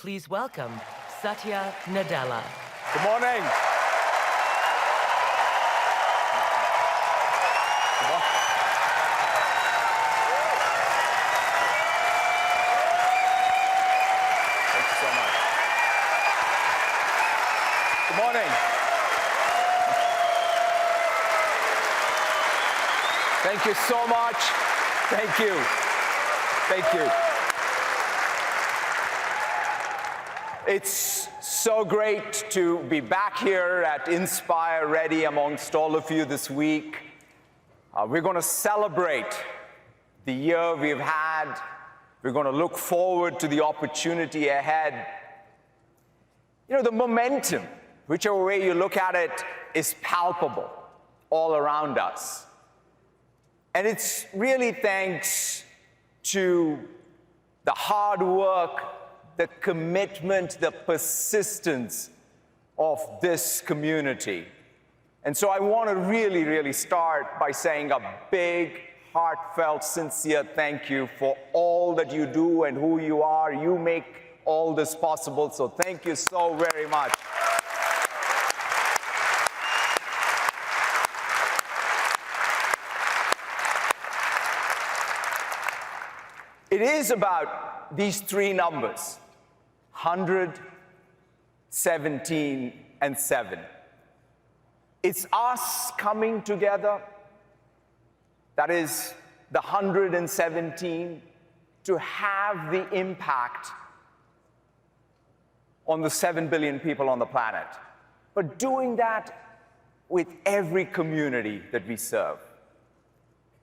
Please welcome Satya Nadella. Good morning. Thank you so much. Good morning. Thank you so much. Thank you. Thank you. It's so great to be back here at Inspire Ready amongst all of you this week. We're going to celebrate the year we've had. We're going to look forward to the opportunity ahead. You know, the momentum, whichever way you look at it, is palpable all around us. And it's really thanks to the hard work, the commitment, the persistence of this community. And so I want to really start by saying a big, heartfelt, sincere thank you for all that you do and who you are. You make all this possible, so thank you so very much. It is about these three numbers: 100, 17, and 7. It's us coming together, that is the 117, to have the impact on the 7 billion people on the planet. But doing that with every community that we serve.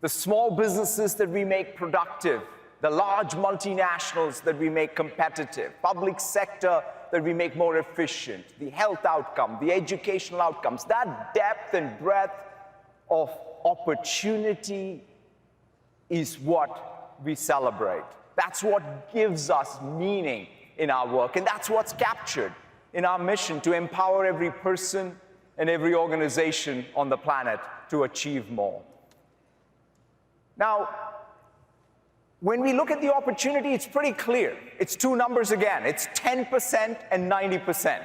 The small businesses that we make productive, the large multinationals that we make competitive, public sector that we make more efficient, the health outcome, the educational outcomes, that depth and breadth of opportunity is what we celebrate. That's what gives us meaning in our work, and that's what's captured in our mission to empower every person and every organization on the planet to achieve more. Now, when we look at the opportunity, it's pretty clear. It's two numbers again. It's 10% and 90%.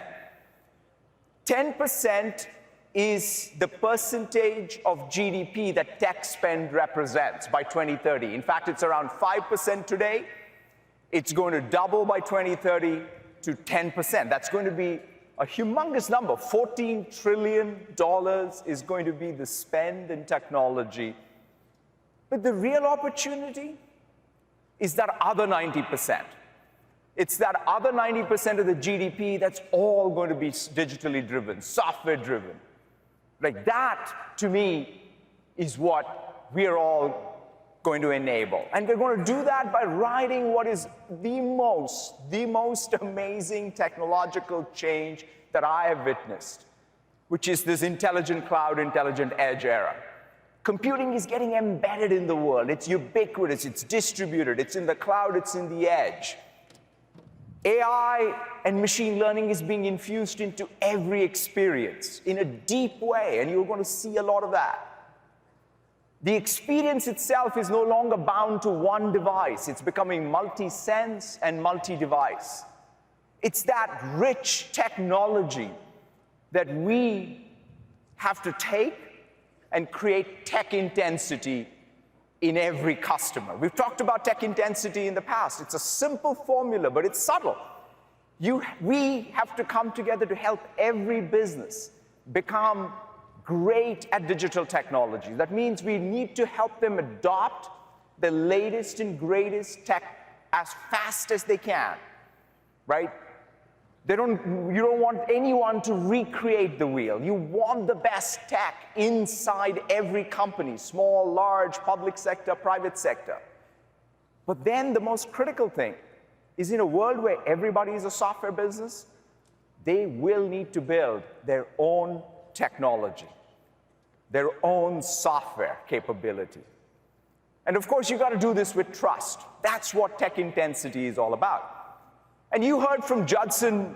10% is the percentage of GDP that tech spend represents by 2030. In fact, it's around 5% today. It's going to double by 2030 to 10%. That's going to be a humongous number. $14 trillion is going to be the spend in technology. But the real opportunity is that other 90%. It's that other 90% of the GDP that's all going to be digitally driven, software driven. Like that, to me, is what we're all going to enable. And we're going to do that by riding what is the most amazing technological change that I have witnessed, which is this intelligent cloud, intelligent edge era. Computing is getting embedded in the world. It's ubiquitous, it's distributed, it's in the cloud, it's in the edge. AI and machine learning is being infused into every experience in a deep way, and you're going to see a lot of that. The experience itself is no longer bound to one device. It's becoming multi-sense and multi-device. It's that rich technology that we have to take and create tech intensity in every customer. We've talked about tech intensity in the past. It's a simple formula, but it's subtle. We have to come together to help every business become great at digital technology. That means we need to help them adopt the latest and greatest tech as fast as they can, right? You don't want anyone to recreate the wheel. You want the best tech inside every company, small, large, public sector, private sector. But then the most critical thing is, in a world where everybody is a software business, they will need to build their own technology, their own software capability. And of course, you got to do this with trust. That's what tech intensity is all about. And you heard from Judson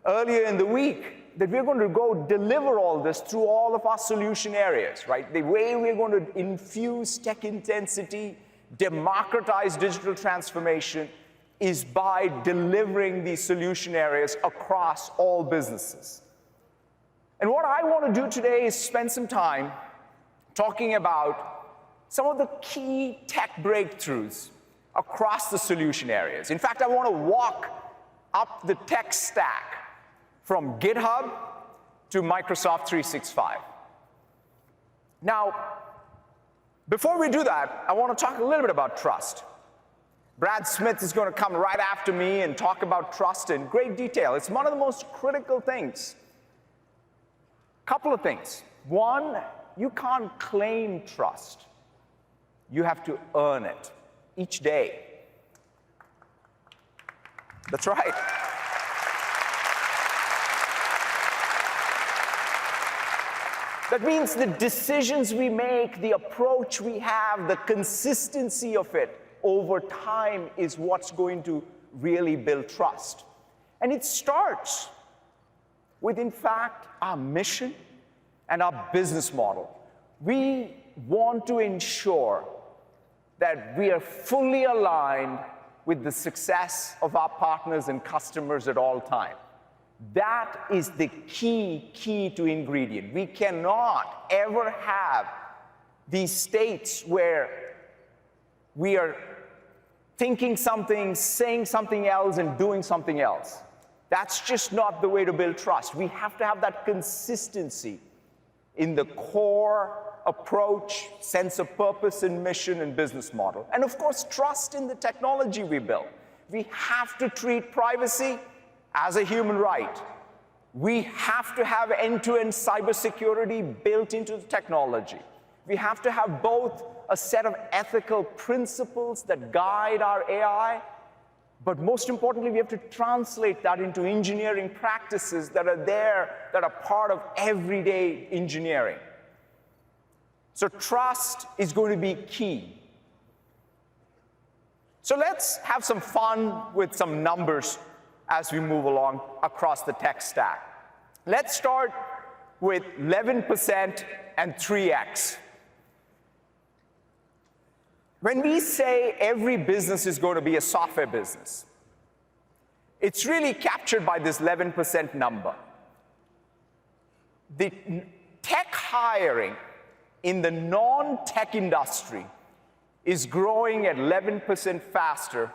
earlier in the week that we're going to go deliver all this through all of our solution areas, right? The way we're going to infuse tech intensity, democratize digital transformation, is by delivering these solution areas across all businesses. And what I want to do today is spend some time talking about some of the key tech breakthroughs across the solution areas. In fact, I want to walk up the tech stack from GitHub to Microsoft 365. Now, before we do that, I want to talk a little bit about trust. Brad Smith is going to come right after me and talk about trust in great detail. It's one of the most critical things. Couple of things. One, you can't claim trust. You have to earn it each day. That's right. That means the decisions we make, the approach we have, the consistency of it over time is what's going to really build trust. And it starts with, in fact, our mission and our business model. We want to ensure that we are fully aligned with the success of our partners and customers at all times. That is the key to ingredient. We cannot ever have these states where we are thinking something, saying something else, and doing something else. That's just not the way to build trust. We have to have that consistency in the core approach, sense of purpose and mission and business model. And of course, trust in the technology we build. We have to treat privacy as a human right. We have to have end-to-end cybersecurity built into the technology. We have to have both a set of ethical principles that guide our AI, but most importantly, we have to translate that into engineering practices that are there, that are part of everyday engineering. So trust is going to be key. So let's have some fun with some numbers as we move along across the tech stack. Let's start with 11% and 3x. When we say every business is going to be a software business, it's really captured by this 11% number. The tech hiring in the non-tech industry is growing at 11% faster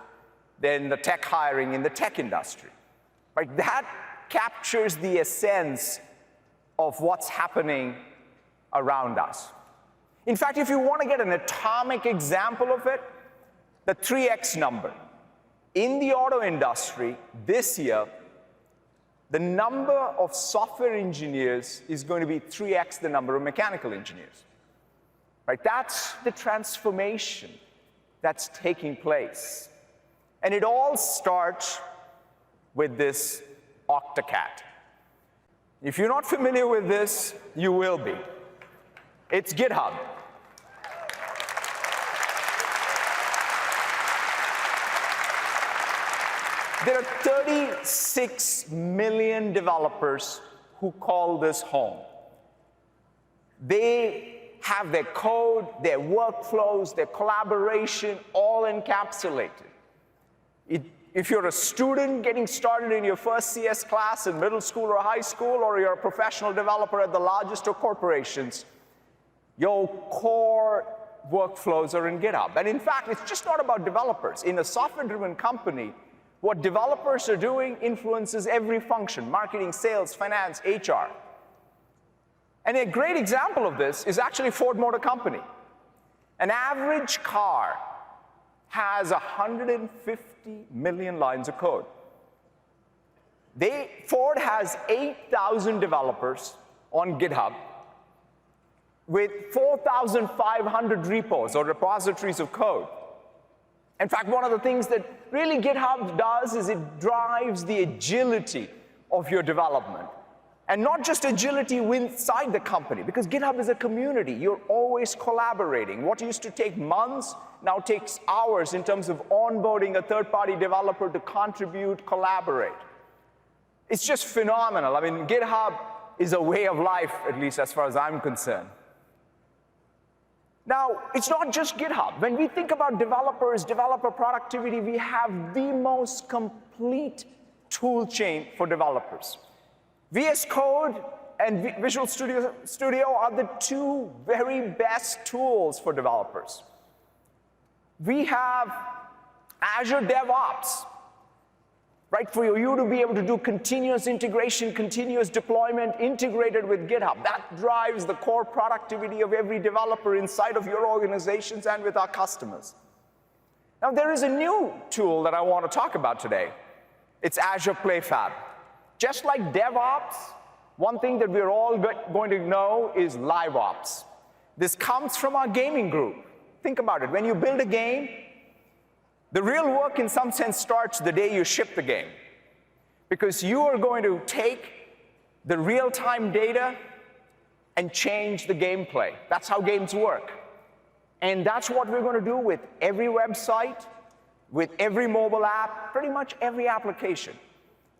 than the tech hiring in the tech industry. Right? That captures the essence of what's happening around us. In fact, if you want to get an atomic example of it, the 3x number. In the auto industry this year, the number of software engineers is going to be 3x the number of mechanical engineers. Right? That's the transformation that's taking place. And it all starts with this Octocat. If you're not familiar with this, you will be. It's GitHub. There are 36 million developers who call this home. They have their code, their workflows, their collaboration all encapsulated. If you're a student getting started in your first CS class in middle school or high school, or you're a professional developer at the largest of corporations, your core workflows are in GitHub. And in fact, it's just not about developers. In a software-driven company, what developers are doing influences every function: marketing, sales, finance, HR. And a great example of this is actually Ford Motor Company. An average car has 150 million lines of code. Ford has 8,000 developers on GitHub with 4,500 repos or repositories of code. In fact, one of the things that really GitHub does is it drives the agility of your development. And not just agility inside the company, because GitHub is a community. You're always collaborating. What used to take months now takes hours in terms of onboarding a third-party developer to contribute, collaborate. It's just phenomenal. I mean, GitHub is a way of life, at least as far as I'm concerned. Now, it's not just GitHub. When we think about developers, developer productivity, we have the most complete tool chain for developers. VS Code and Visual Studio are the two very best tools for developers. We have Azure DevOps, right, for you to be able to do continuous integration, continuous deployment integrated with GitHub. That drives the core productivity of every developer inside of your organizations and with our customers. Now, there is a new tool that I want to talk about today. It's Azure PlayFab. Just like DevOps, one thing that we're all going to know is LiveOps. This comes from our gaming group. Think about it. When you build a game, the real work in some sense starts the day you ship the game, because you are going to take the real-time data and change the gameplay. That's how games work. And that's what we're going to do with every website, with every mobile app, pretty much every application.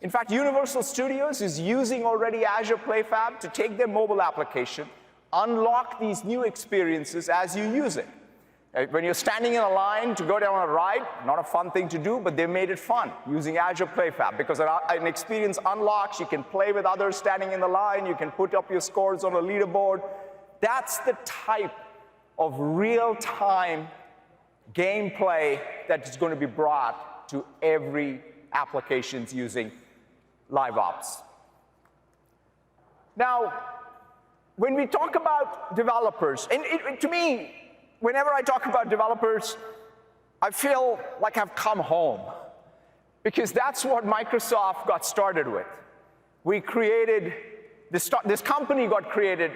In fact, Universal Studios is using already Azure PlayFab to take their mobile application, unlock these new experiences as you use it. When you're standing in a line to go down a ride, not a fun thing to do, but they made it fun using Azure PlayFab, because an experience unlocks, you can play with others standing in the line, you can put up your scores on a leaderboard. That's the type of real-time gameplay that is going to be brought to every applications using LiveOps. Now, when we talk about developers, and to me, whenever I talk about developers, I feel like I've come home, because that's what Microsoft got started with. We created, this company got created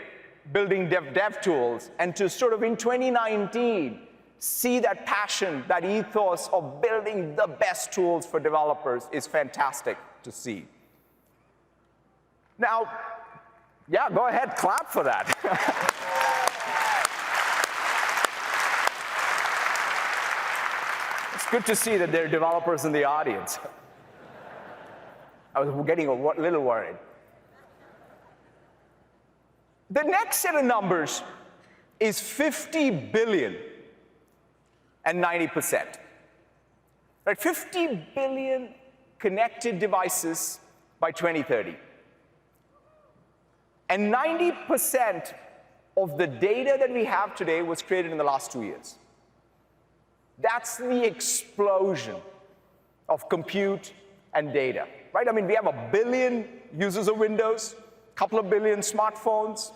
building dev tools, and to sort of in 2019, see that passion, that ethos of building the best tools for developers is fantastic to see. Now, yeah, go ahead, clap for that. It's good to see that there are developers in the audience. I was getting a little worried. The next set of numbers is 50 billion and 90%. Right? 50 billion connected devices by 2030. And 90% of the data that we have today was created in the last 2 years. That's the explosion of compute and data, right? I mean, we have 1 billion users of Windows, a couple of billion smartphones,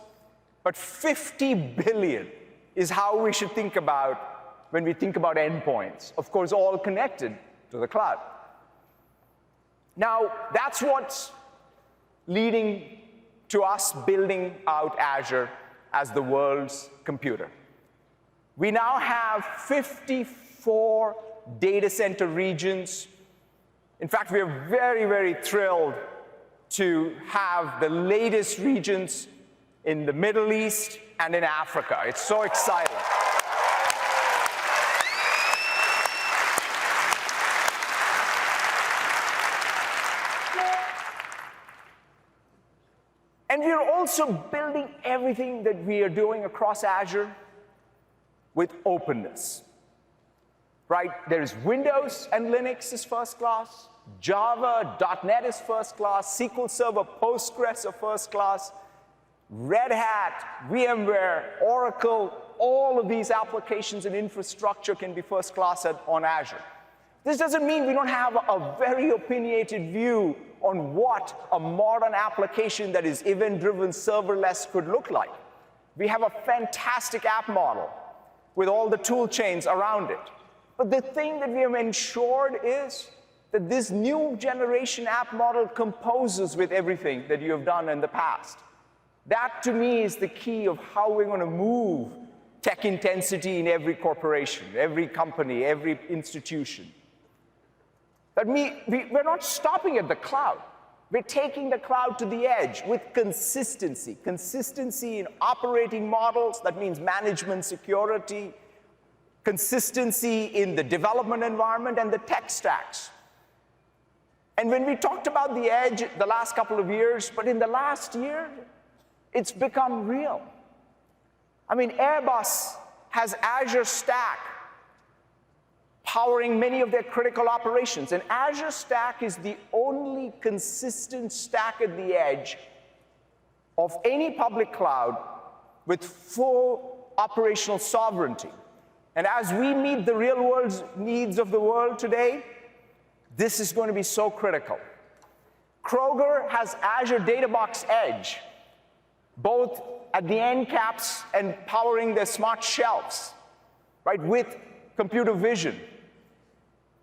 but 50 billion is how we should think about when we think about endpoints. Of course, all connected to the cloud. Now, that's what's leading to us building out Azure as the world's computer. We now have 54 data center regions. In fact, we are very, very thrilled to have the latest regions in the Middle East and in Africa. It's so exciting. And we are also building everything that we are doing across Azure with openness, right? There is Windows and Linux is first class, Java, .NET is first class, SQL Server, Postgres are first class, Red Hat, VMware, Oracle, all of these applications and infrastructure can be first class on Azure. This doesn't mean we don't have a very opinionated view on what a modern application that is event-driven, serverless could look like. We have a fantastic app model with all the tool chains around it. But the thing that we have ensured is that this new generation app model composes with everything that you have done in the past. That, to me, is the key of how we're going to move tech intensity in every corporation, every company, every institution. But we're not stopping at the cloud. We're taking the cloud to the edge with consistency. Consistency in operating models, that means management security, consistency in the development environment and the tech stacks. And when we talked about the edge the last couple of years, but in the last year, it's become real. I mean, Airbus has Azure Stack powering many of their critical operations. And Azure Stack is the only consistent stack at the edge of any public cloud with full operational sovereignty. And as we meet the real world's needs of the world today, this is going to be so critical. Kroger has Azure Databox Edge, both at the end caps and powering their smart shelves, right, with computer vision.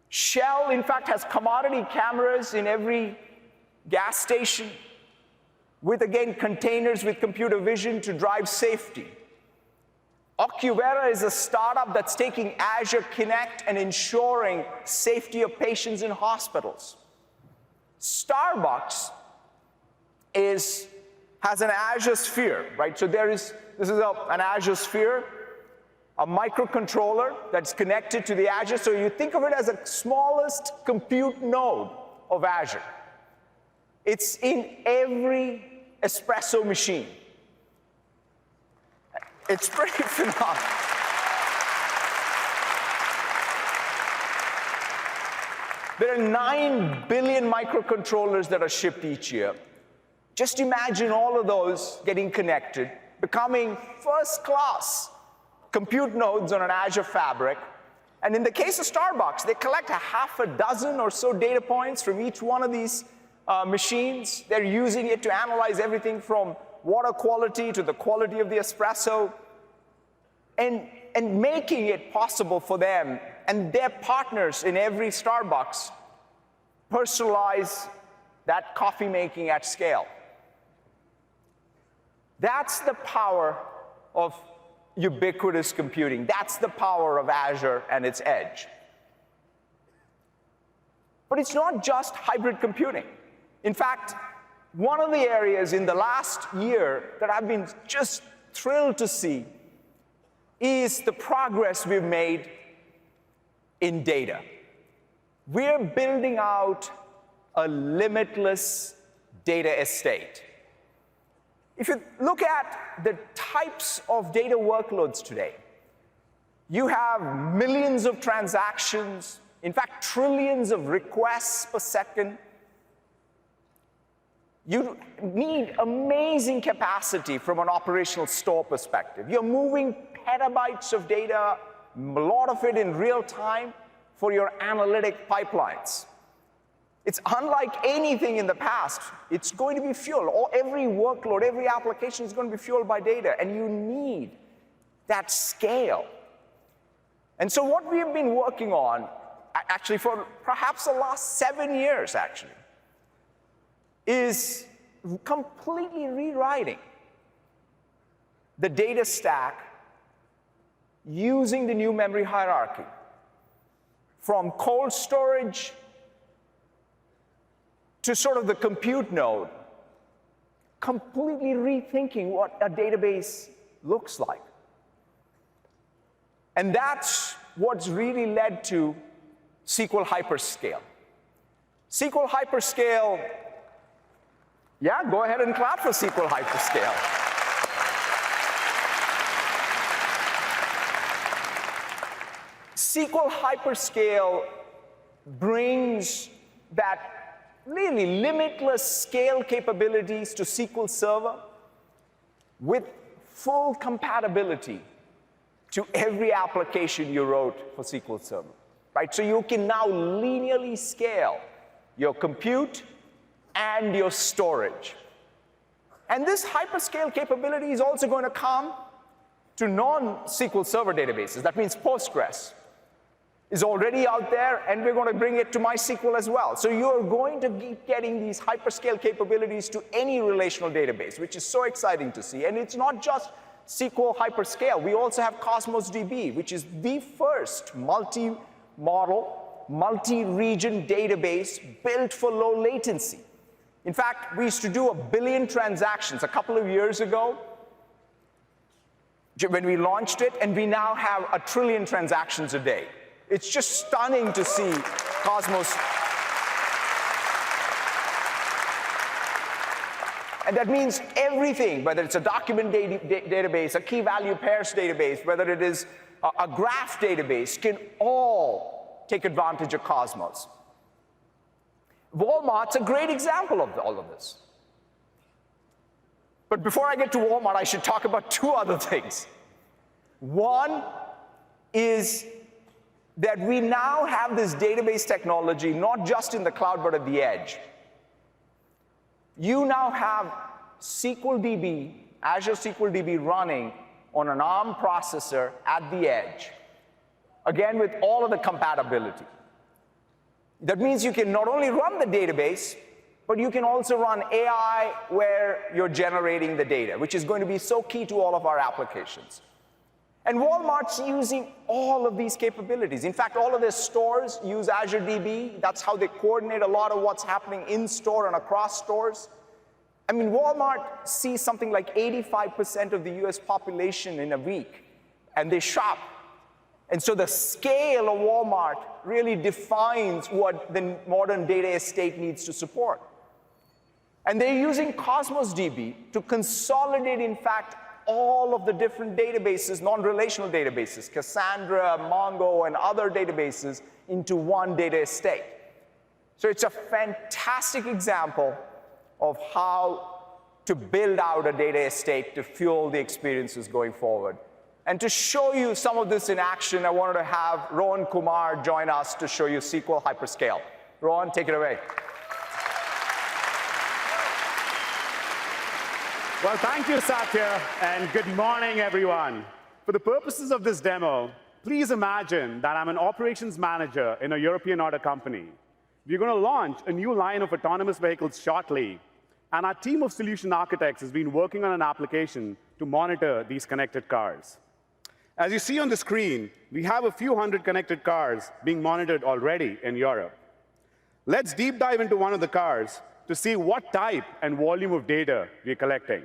Shell, in fact, has commodity cameras in every gas station with, again, containers with computer vision to drive safety. Occuvera is a startup that's taking Azure Kinect and ensuring safety of patients in hospitals. Starbucks has an Azure Sphere, right? So this is an Azure Sphere, a microcontroller that's connected to the Azure. So you think of it as the smallest compute node of Azure. It's in every espresso machine. It's pretty phenomenal. There are 9 billion microcontrollers that are shipped each year. Just imagine all of those getting connected, becoming first-class compute nodes on an Azure fabric. And in the case of Starbucks, they collect half a dozen or so data points from each one of these machines. They're using it to analyze everything from water quality to the quality of the espresso, and making it possible for them and their partners in every Starbucks personalize that coffee making at scale. That's the power of ubiquitous computing. That's the power of Azure and its edge. But it's not just hybrid computing. In fact, one of the areas in the last year that I've been just thrilled to see is the progress we've made in data. We're building out a limitless data estate. If you look at the types of data workloads today, you have millions of transactions, in fact, trillions of requests per second. You need amazing capacity from an operational store perspective. You're moving petabytes of data, a lot of it in real time, for your analytic pipelines. It's unlike anything in the past. It's going to be fueled. Every workload, every application is going to be fueled by data, and you need that scale. And so what we've been working on, actually for perhaps the last 7 years, actually, is completely rewriting the data stack using the new memory hierarchy. From cold storage to sort of the compute node, completely rethinking what a database looks like. And that's what's really led to SQL Hyperscale. SQL Hyperscale, yeah, go ahead and clap for SQL Hyperscale. SQL Hyperscale brings that really limitless scale capabilities to SQL Server with full compatibility to every application you wrote for SQL Server, right? So you can now linearly scale your compute and your storage. And this hyperscale capability is also going to come to non-SQL Server databases. That means Postgres is already out there, and we're going to bring it to MySQL as well. So you're going to keep getting these hyperscale capabilities to any relational database, which is so exciting to see. And it's not just SQL Hyperscale. We also have Cosmos DB, which is the first multi-model, multi-region database built for low latency. In fact, we used to do 1 billion transactions a couple of years ago when we launched it, and we now have 1 trillion transactions a day. It's just stunning to see Cosmos. And that means everything, whether it's a document database, a key value pairs database, whether it is a graph database, can all take advantage of Cosmos. Walmart's a great example of all of this. But before I get to Walmart, I should talk about two other things. One is that we now have this database technology, not just in the cloud, but at the edge. You now have SQLDB, Azure SQLDB running on an ARM processor at the edge, again with all of the compatibility. That means you can not only run the database, but you can also run AI where you're generating the data, which is going to be so key to all of our applications. And Walmart's using all of these capabilities. In fact, all of their stores use Azure DB. That's how they coordinate a lot of what's happening in store and across stores. I mean, Walmart sees something like 85% of the US population in a week, and they shop. And so the scale of Walmart really defines what the modern data estate needs to support. And they're using Cosmos DB to consolidate, in fact, all of the different databases, non-relational databases, Cassandra, Mongo, and other databases into one data estate. So it's a fantastic example of how to build out a data estate to fuel the experiences going forward. And to show you some of this in action, I wanted to have Rohan Kumar join us to show you SQL Hyperscale. Rohan, take it away. Well, thank you, Satya, and good morning, everyone. For the purposes of this demo, please imagine that I'm an operations manager in a European auto company. We're going to launch a new line of autonomous vehicles shortly, and our team of solution architects has been working on an application to monitor these connected cars. As you see on the screen, we have a few hundred connected cars being monitored already in Europe. Let's deep dive into one of the cars to see what type and volume of data we're collecting.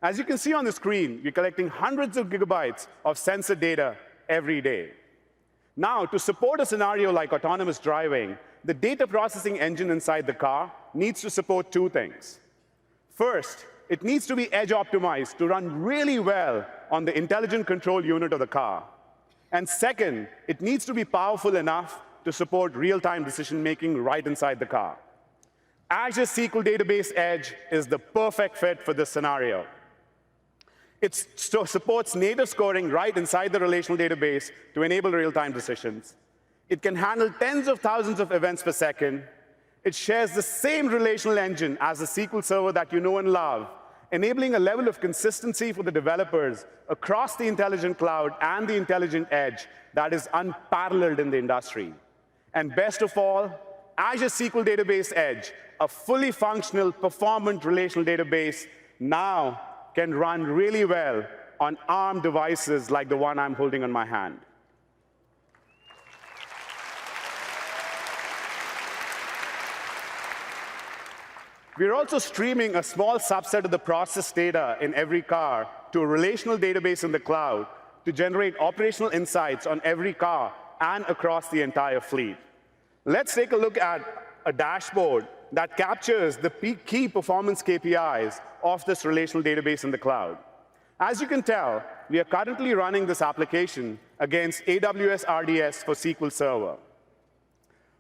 As you can see on the screen, we're collecting hundreds of gigabytes of sensor data every day. Now, to support a scenario like autonomous driving, the data processing engine inside the car needs to support two things. First, it needs to be edge optimized to run really well on the intelligent control unit of the car. And second, it needs to be powerful enough to support real-time decision-making right inside the car. Azure SQL Database Edge is the perfect fit for this scenario. It supports native scoring right inside the relational database to enable real-time decisions. It can handle tens of thousands of events per second. It shares the same relational engine as the SQL Server that you know and love, enabling a level of consistency for the developers across the intelligent cloud and the intelligent edge that is unparalleled in the industry. And best of all, Azure SQL Database Edge, a fully functional, performant relational database, now can run really well on ARM devices like the one I'm holding on my hand. We're also streaming a small subset of the process data in every car to a relational database in the cloud to generate operational insights on every car and across the entire fleet. Let's take a look at a dashboard that captures the key performance KPIs of this relational database in the cloud. As you can tell, we are currently running this application against AWS RDS for SQL Server.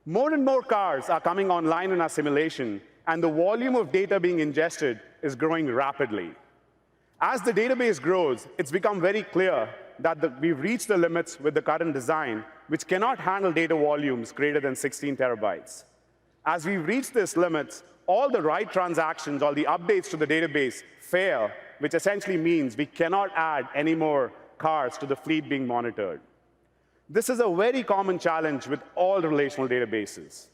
More and more cars are coming online in our simulation, and the volume of data being ingested is growing rapidly. As the database grows, it's become very clear that we've reached the limits with the current design, which cannot handle data volumes greater than 16 terabytes. As we've reached these limits, all the write transactions, all the updates to the database fail, which essentially means we cannot add any more cars to the fleet being monitored. This is a very common challenge with all relational databases.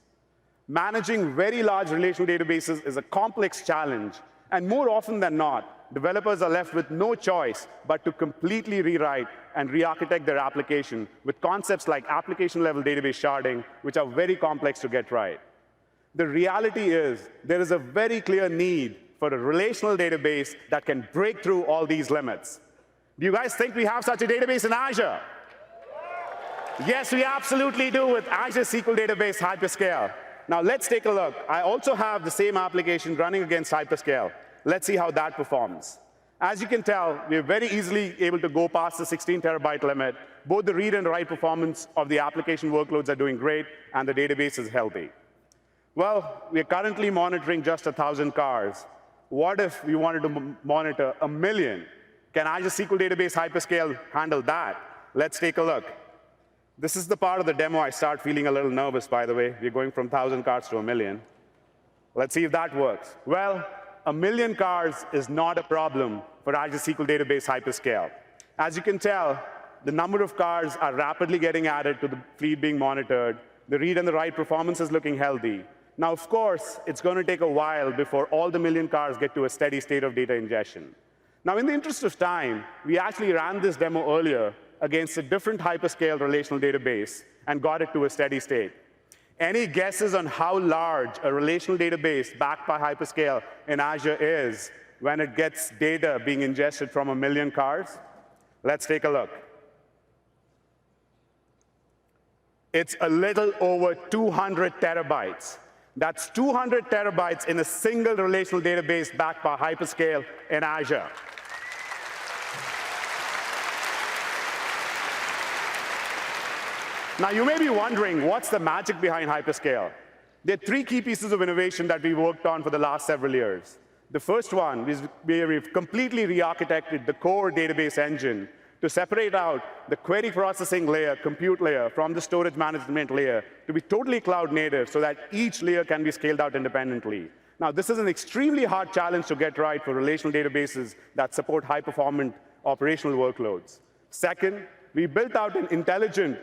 Managing very large relational databases is a complex challenge, and more often than not, developers are left with no choice but to completely rewrite and re-architect their application with concepts like application-level database sharding, which are very complex to get right. The reality is there is a very clear need for a relational database that can break through all these limits. Do you guys think we have such a database in Azure? Yes, we absolutely do with Azure SQL Database Hyperscale. Now let's take a look. I also have the same application running against Hyperscale. let's see how that performs. As you can tell, we're very easily able to go past the 16 terabyte limit. Both the read and write performance of the application workloads are doing great, and the database is healthy. Well, we're currently monitoring just 1,000 cars. What if we wanted to monitor 1 million? Can Azure SQL Database Hyperscale handle that? Let's take a look. This is the part of the demo I start feeling a little nervous, by the way. We're going from 1,000 cars to 1 million. Let's see if that works. Well, 1 million cars is not a problem for Azure SQL Database Hyperscale. As you can tell, the number of cars are rapidly getting added to the fleet being monitored. The read and the write performance is looking healthy. Now, of course, it's going to take a while before all the million cars get to a steady state of data ingestion. Now, in the interest of time, we actually ran this demo earlier against a different hyperscale relational database and got it to a steady state. Any guesses on how large a relational database backed by hyperscale in Azure is when it gets data being ingested from 1 million cars? Let's take a look. It's a little over 200 terabytes. That's 200 terabytes in a single relational database backed by hyperscale in Azure. Now, you may be wondering, what's the magic behind hyperscale? There are 3 key pieces of innovation that we worked on for the last several years. The first one is where we've completely re-architected the core database engine to separate out the query processing layer, compute layer, from the storage management layer to be totally cloud native so that each layer can be scaled out independently. Now, this is an extremely hard challenge to get right for relational databases that support high-performant operational workloads. Second, we built out an intelligent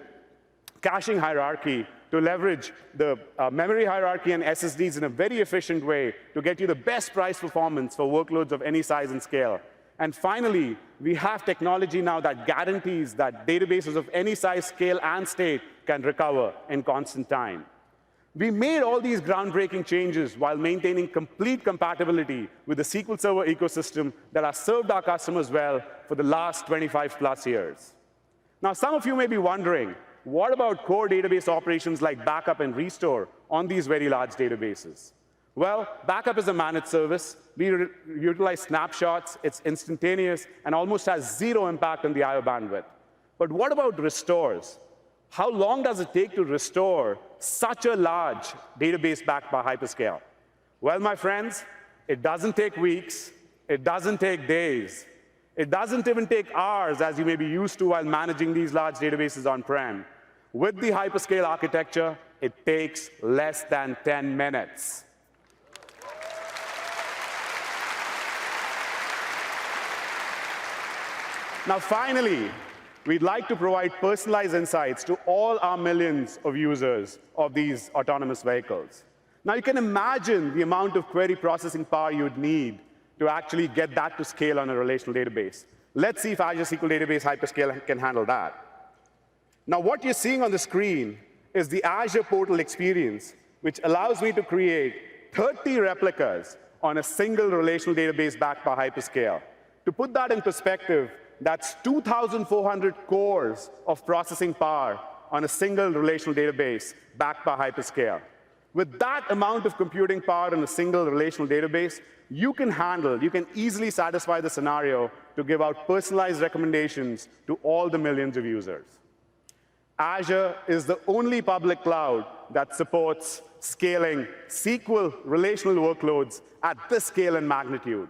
caching hierarchy to leverage the memory hierarchy and SSDs in a very efficient way to get you the best price performance for workloads of any size and scale. And finally, we have technology now that guarantees that databases of any size, scale, and state can recover in constant time. We made all these groundbreaking changes while maintaining complete compatibility with the SQL Server ecosystem that has served our customers well for the last 25+ years. Now, some of you may be wondering, what about core database operations like backup and restore on these very large databases? Well, backup is a managed service. We utilize snapshots. It's instantaneous and almost has 0 impact on the I/O bandwidth. But what about restores? How long does it take to restore such a large database backed by hyperscale? Well, my friends, it doesn't take weeks. It doesn't take days. It doesn't even take hours, as you may be used to while managing these large databases on-prem. With the hyperscale architecture, it takes less than 10 minutes. Now, finally, we'd like to provide personalized insights to all our millions of users of these autonomous vehicles. Now, you can imagine the amount of query processing power you'd need to actually get that to scale on a relational database. Let's see if Azure SQL Database Hyperscale can handle that. Now, what you're seeing on the screen is the Azure portal experience, which allows me to create 30 replicas on a single relational database backed by hyperscale. To put that in perspective, that's 2,400 cores of processing power on a single relational database backed by hyperscale. With that amount of computing power in a single relational database, you can easily satisfy the scenario to give out personalized recommendations to all the millions of users. Azure is the only public cloud that supports scaling SQL relational workloads at this scale and magnitude.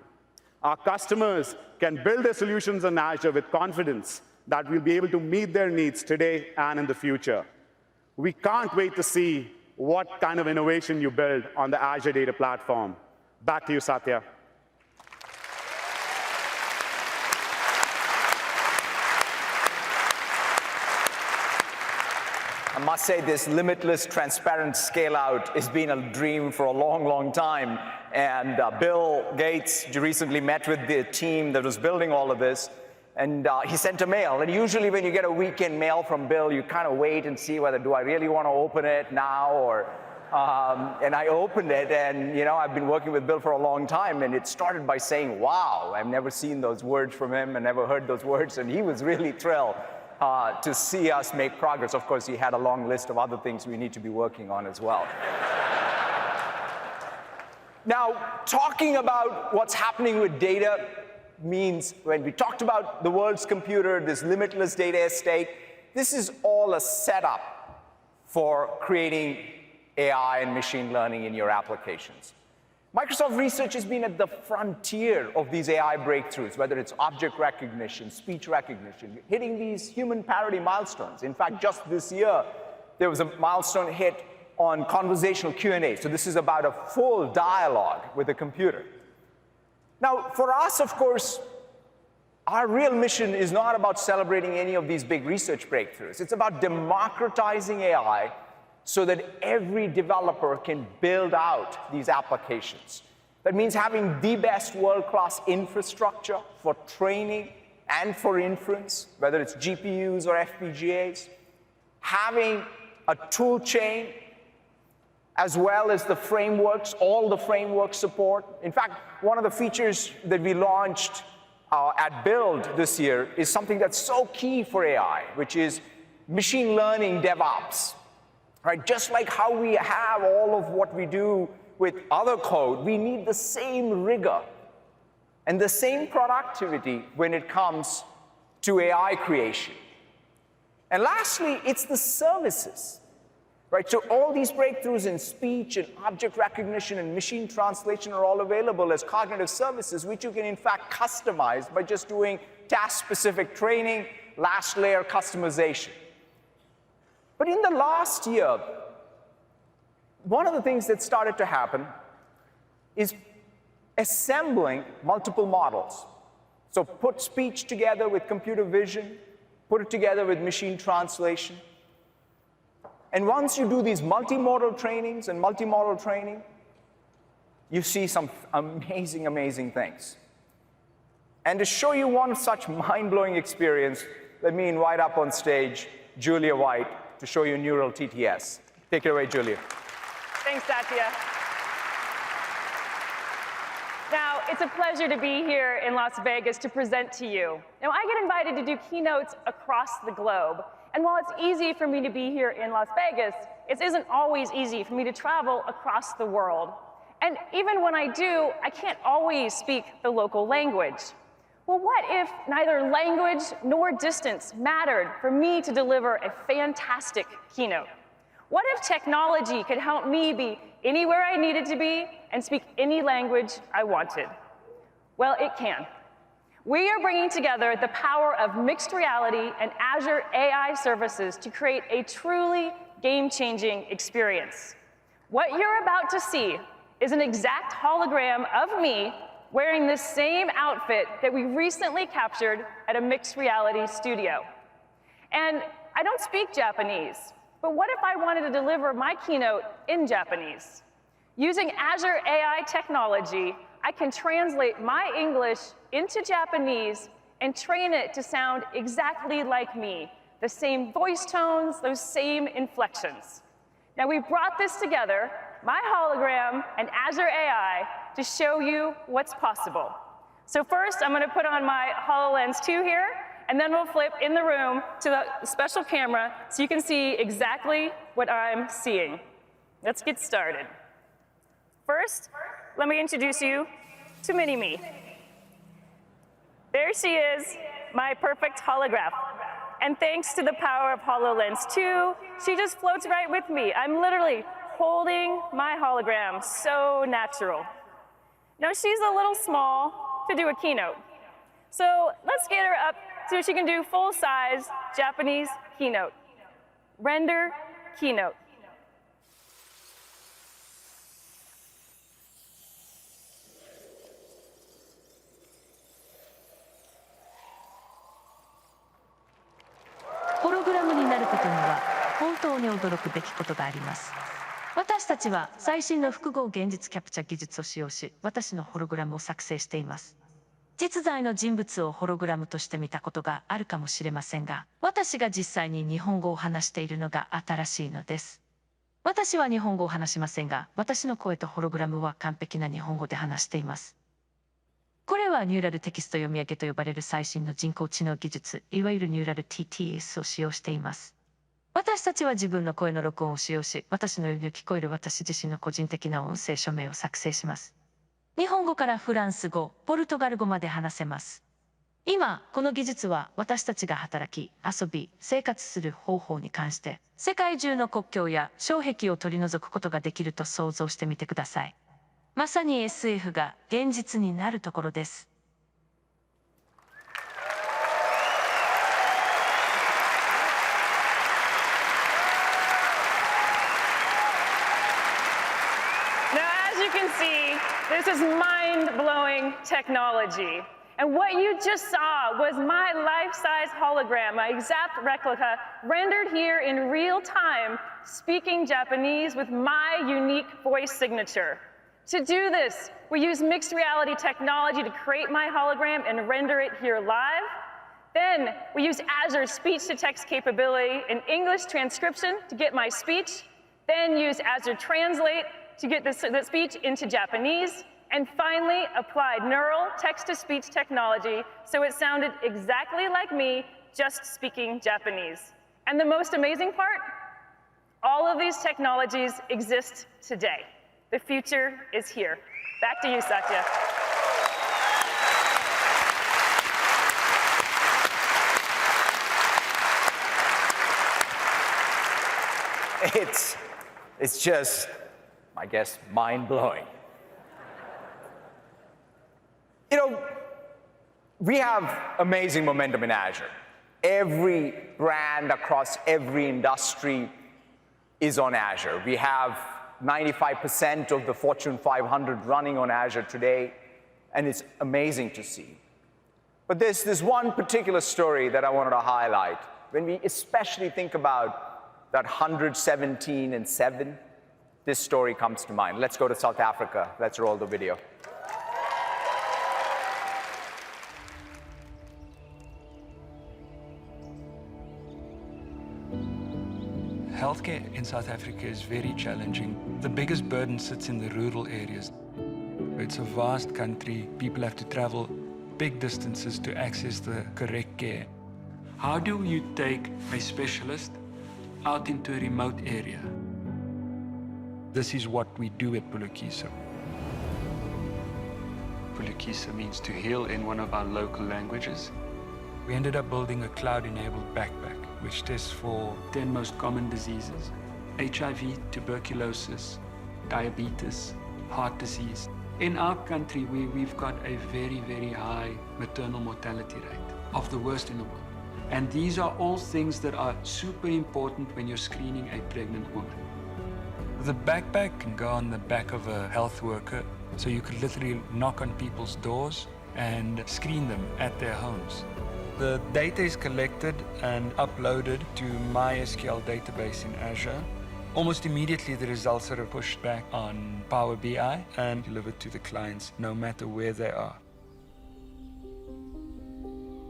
Our customers can build their solutions on Azure with confidence that we'll be able to meet their needs today and in the future. We can't wait to see what kind of innovation you build on the Azure Data Platform. Back to you, Satya. I must say, this limitless, transparent scale-out has been a dream for a long, long time. And Bill Gates recently met with the team that was building all of this, and he sent a mail. And usually when you get a weekend mail from Bill, you kind of wait and see whether, do I really want to open it now? Or, and I opened it, and I've been working with Bill for a long time, and it started by saying, wow, I've never seen those words from him and never heard those words, and he was really thrilled to see us make progress. Of course, he had a long list of other things we need to be working on as well. Now, talking about what's happening with data means when we talked about the world's computer, this limitless data estate, this is all a setup for creating AI and machine learning in your applications. Microsoft Research has been at the frontier of these AI breakthroughs, whether it's object recognition, speech recognition, hitting these human parity milestones. In fact, just this year, there was a milestone hit on conversational Q&A. So this is about a full dialogue with a computer. Now, for us, of course, our real mission is not about celebrating any of these big research breakthroughs. It's about democratizing AI so that every developer can build out these applications. That means having the best world-class infrastructure for training and for inference, whether it's GPUs or FPGAs, having a tool chain, as well as the frameworks, all the framework support. In fact, one of the features that we launched at Build this year is something that's so key for AI, which is machine learning DevOps. Right? Just like how we have all of what we do with other code, we need the same rigor and the same productivity when it comes to AI creation. And lastly, it's the services. Right? So all these breakthroughs in speech and object recognition and machine translation are all available as cognitive services, which you can in fact customize by just doing task-specific training, last layer customization. But in the last year, one of the things that started to happen is assembling multiple models. So put speech together with computer vision, put it together with machine translation. And once you do these multimodal trainings and multimodal training, you see some amazing, amazing things. And to show you one such mind-blowing experience, let me invite up on stage Julia White to show you Neural TTS. Take it away, Julia. Thanks, Satya. Now, it's a pleasure to be here in Las Vegas to present to you. Now, I get invited to do keynotes across the globe. And while it's easy for me to be here in Las Vegas, it isn't always easy for me to travel across the world. And even when I do, I can't always speak the local language. Well, what if neither language nor distance mattered for me to deliver a fantastic keynote? What if technology could help me be anywhere I needed to be and speak any language I wanted? Well, it can. We are bringing together the power of mixed reality and Azure AI services to create a truly game-changing experience. What you're about to see is an exact hologram of me wearing the same outfit that we recently captured at a mixed reality studio. And I don't speak Japanese, but what if I wanted to deliver my keynote in Japanese? Using Azure AI technology, I can translate my English into Japanese and train it to sound exactly like me, the same voice tones, those same inflections. Now, we've brought this together, my hologram and Azure AI, to show you what's possible. So first, I'm going to put on my HoloLens 2 here, and then we'll flip in the room to the special camera so you can see exactly what I'm seeing. Let's get started. First, let me introduce you to Mini-Me. There she is, my perfect holograph. And thanks to the power of HoloLens 2, she just floats right with me. I'm literally holding my hologram, so natural. Now, she's a little small to do a keynote. So let's get her up so she can do full-size Japanese keynote. Render keynote.ホログラムになることには本当に驚くべきことがあります。私たちは最新の複合現実キャプチャ技術を使用し、私のホログラムを作成しています。実在の人物をホログラムとして見たことがあるかもしれませんが、私が実際に日本語を話しているのが新しいのです。私は日本語を話しませんが、私の声とホログラムは完璧な日本語で話しています。これはニューラルテキスト読み上げと呼ばれる最新の人工知能技術、いわゆるニューラル TTS を使用しています。私たちは自分の声の録音を使用し、私のように聞こえる私自身の個人的な音声署名を作成します。日本語からフランス語、ポルトガル語まで話せます。今、この技術は私たちが働き、遊び、生活する方法に関して、世界中の国境や障壁を取り除くことができると想像してみてください。まさに SF が現実になるところです。Now, as you can see, this is mind-blowing technology. And what you just saw was my life-size hologram, my exact replica, rendered here in real time, speaking Japanese with my unique voice signature. To do this, we use mixed reality technology to create my hologram and render it here live. Then we use Azure's speech-to-text capability and English transcription to get my speech, then use Azure Translate to get the speech into Japanese, and finally applied neural text-to-speech technology so it sounded exactly like me, just speaking Japanese. And the most amazing part? All of these technologies exist today. The future is here. Back to you, Satya. It's just, I guess, mind-blowing. You know, we have amazing momentum in Azure. Every brand across every industry is on Azure. We have 95% of the Fortune 500 running on Azure today, and it's amazing to see. But there's this one particular story that I wanted to highlight. When we especially think about that 117 and 7, this story comes to mind. Let's go to South Africa. Let's roll the video. Healthcare in South Africa is very challenging. The biggest burden sits in the rural areas. It's a vast country. People have to travel big distances to access the correct care. How do you take a specialist out into a remote area? This is what we do at Pulukisa. Pulukisa means to heal in one of our local languages. We ended up building a cloud-enabled backpack, which tests for 10 most common diseases: HIV, tuberculosis, diabetes, heart disease. In our country, we've got a very, very high maternal mortality rate, of the worst in the world. And these are all things that are super important when you're screening a pregnant woman. The backpack can go on the back of a health worker, so you could literally knock on people's doors and screen them at their homes. The data is collected and uploaded to MySQL database in Azure. Almost immediately, the results are pushed back on Power BI and delivered to the clients, no matter where they are.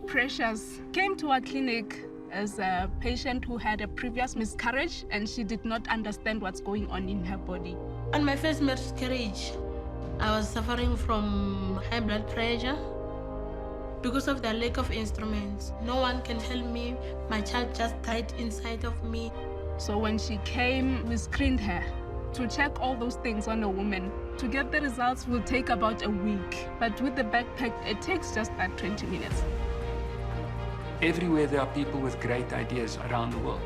Precious came to our clinic as a patient who had a previous miscarriage, and she did not understand what's going on in her body. On my first miscarriage, I was suffering from high blood pressure. Because of the lack of instruments, no one can help me. My child just died inside of me. So when she came, we screened her to check all those things on a woman. To get the results will take about a week, but with the backpack, it takes just about 20 minutes. Everywhere there are people with great ideas around the world.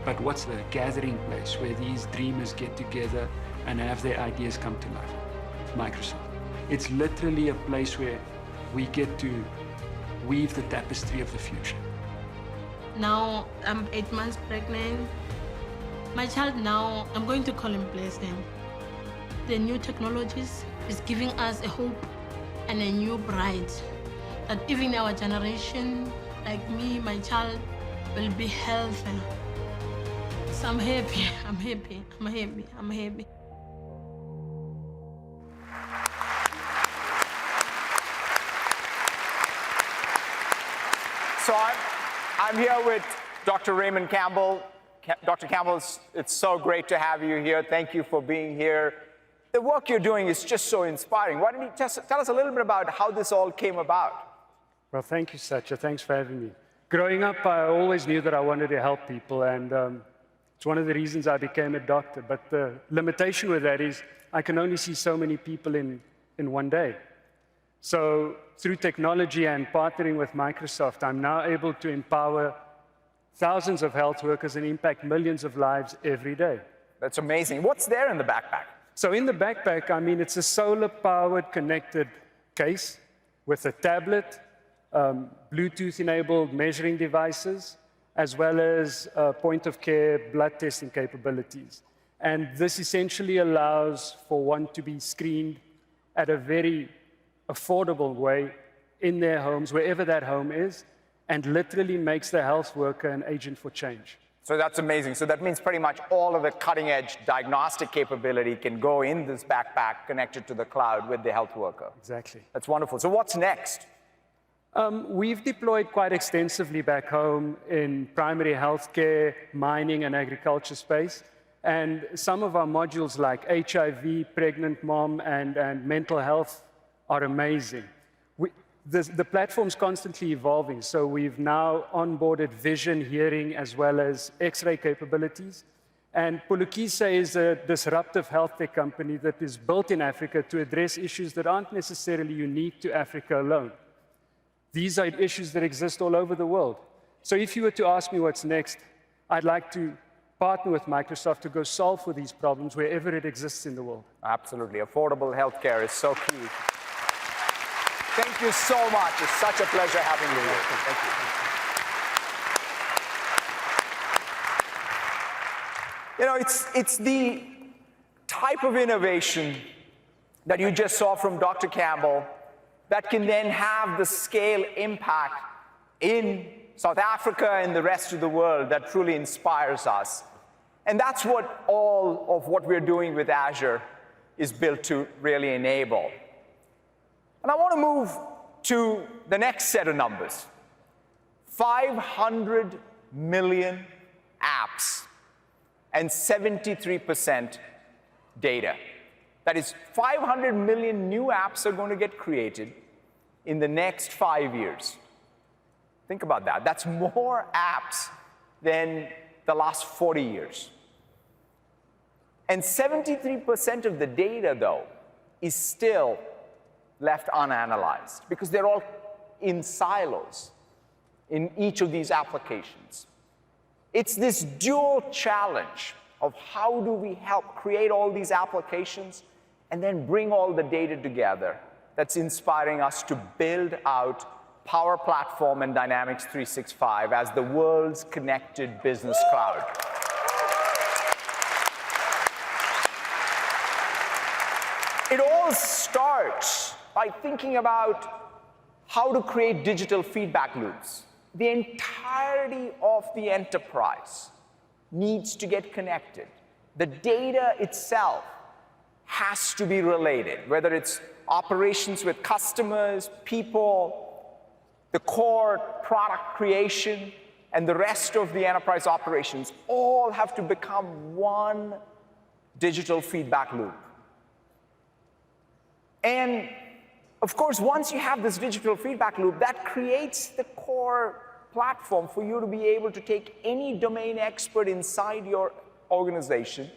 But what's the gathering place where these dreamers get together and have their ideas come to life? Microsoft. It's literally a place where we get to weave the tapestry of the future. Now I'm 8 months pregnant. My child now, I'm going to call him Blessing. The new technologies is giving us a hope and a new bride. That even our generation, like me, my child, will be healthy. So I'm happy, I'm happy, I'm happy, I'm happy. So I'm here with Dr. Raymond Campbell. Dr. Campbell, it's so great to have you here. Thank you for being here. The work you're doing is just so inspiring. Why don't you tell us a little bit about how this all came about? Well, thank you, Satya. Thanks for having me. Growing up, I always knew that I wanted to help people, and it's one of the reasons I became a doctor. But the limitation with that is I can only see so many people in in one day. So through technology and partnering with Microsoft, I'm now able to empower thousands of health workers and impact millions of lives every day. That's amazing. What's there in the backpack? So in the backpack, I mean, it's a solar-powered connected case with a tablet, Bluetooth-enabled measuring devices, as well as point-of-care blood testing capabilities. And this essentially allows for one to be screened at a very affordable way in their homes, wherever that home is, and literally makes the health worker an agent for change. So that's amazing. So that means pretty much all of the cutting-edge diagnostic capability can go in this backpack connected to the cloud with the health worker. Exactly. That's wonderful. So what's next? We've deployed quite extensively back home in primary healthcare, mining, and agriculture space. And some of our modules like HIV, pregnant mom, and mental health are amazing. The platform's constantly evolving, so we've now onboarded vision, hearing, as well as X-ray capabilities. And Pulukisa is a disruptive health tech company that is built in Africa to address issues that aren't necessarily unique to Africa alone. These are issues that exist all over the world. So if you were to ask me what's next, I'd like to partner with Microsoft to go solve for these problems wherever it exists in the world. Absolutely. Affordable healthcare is so key. Thank you so much. It's such a pleasure having you here. Thank you. You know, it's the type of innovation that you just saw from Dr. Campbell that can then have the scale impact in South Africa and the rest of the world that truly inspires us. And that's what all of what we're doing with Azure is built to really enable. And I want to move to the next set of numbers. 500 million apps and 73% data. That is, 500 million new apps are going to get created in the next 5 years. Think about that. That's more apps than the last 40 years. And 73% of the data, though, is still left unanalyzed because they're all in silos in each of these applications. It's this dual challenge of how do we help create all these applications and then bring all the data together that's inspiring us to build out Power Platform and Dynamics 365 as the world's connected business cloud. It all starts by thinking about how to create digital feedback loops. The entirety of the enterprise needs to get connected. The data itself has to be related, whether it's operations with customers, people, the core product creation, and the rest of the enterprise operations all have to become one digital feedback loop. And of course, once you have this digital feedback loop, that creates the core platform for you to be able to take any domain expert inside your organization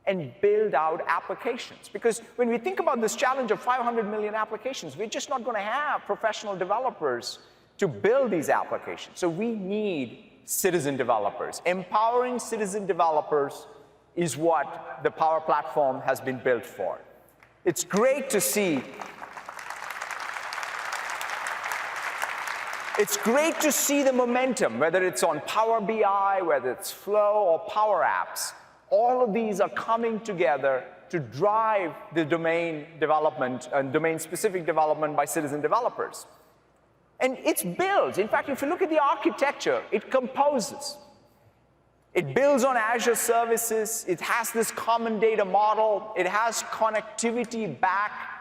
and build out applications. Because when we think about this challenge of 500 million applications, we're just not going to have professional developers to build these applications. So we need citizen developers. Empowering citizen developers is what the Power Platform has been built for. It's great to see. It's great to see the momentum, whether it's on Power BI, whether it's Flow or Power Apps. All of these are coming together to drive the domain development and domain-specific development by citizen developers. And it's built. In fact, if you look at the architecture, it composes. It builds on Azure services. It has this common data model. It has connectivity back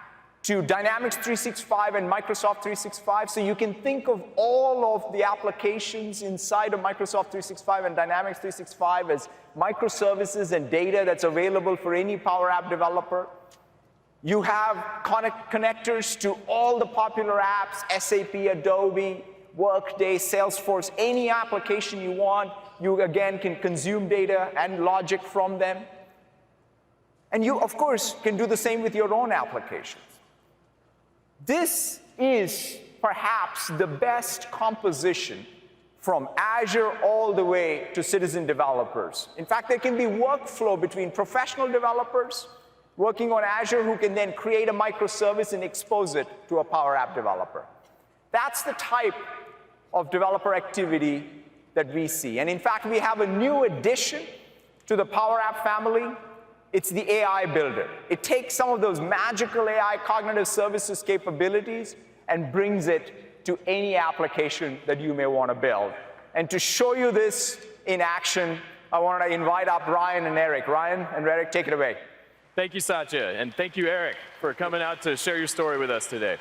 to Dynamics 365 and Microsoft 365. So you can think of all of the applications inside of Microsoft 365 and Dynamics 365 as microservices and data that's available for any Power App developer. You have connectors to all the popular apps, SAP, Adobe, Workday, Salesforce, any application you want. You, again, can consume data and logic from them. And you, of course, can do the same with your own applications. This is perhaps the best composition from Azure all the way to citizen developers. In fact, there can be workflow between professional developers working on Azure who can then create a microservice and expose it to a Power App developer. That's the type of developer activity that we see. And in fact, we have a new addition to the Power App family. It's the AI Builder. It takes some of those magical AI cognitive services capabilities and brings it to any application that you may want to build. And to show you this in action, I want to invite up Ryan and Eric. Ryan and Eric, take it away. Thank you, Satya, and thank you, Eric, for coming out to share your story with us today.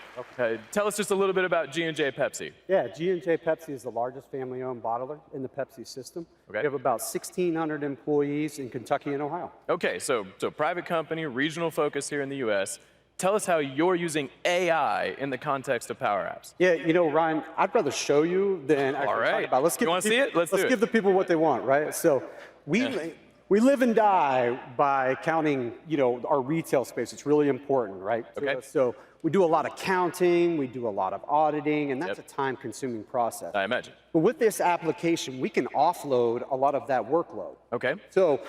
Tell us just a little bit about G&J Pepsi. Yeah, G&J Pepsi is the largest family-owned bottler in the Pepsi system. Okay. We have about 1,600 employees in Kentucky and Ohio. Okay, so private company, regional focus here in the U.S. Tell us how you're using AI in the context of Power Apps. Yeah, you know, Ryan, I'd rather show you than actually All right. talk about it. Let's give You want to see it? Let's do it. give the people what they want, right? So we live and die by counting, you know, our retail space. It's really important, right? Okay. So we do a lot of counting, we do a lot of auditing, and that's a time-consuming process. I imagine. But with this application, we can offload a lot of that workload. Okay. So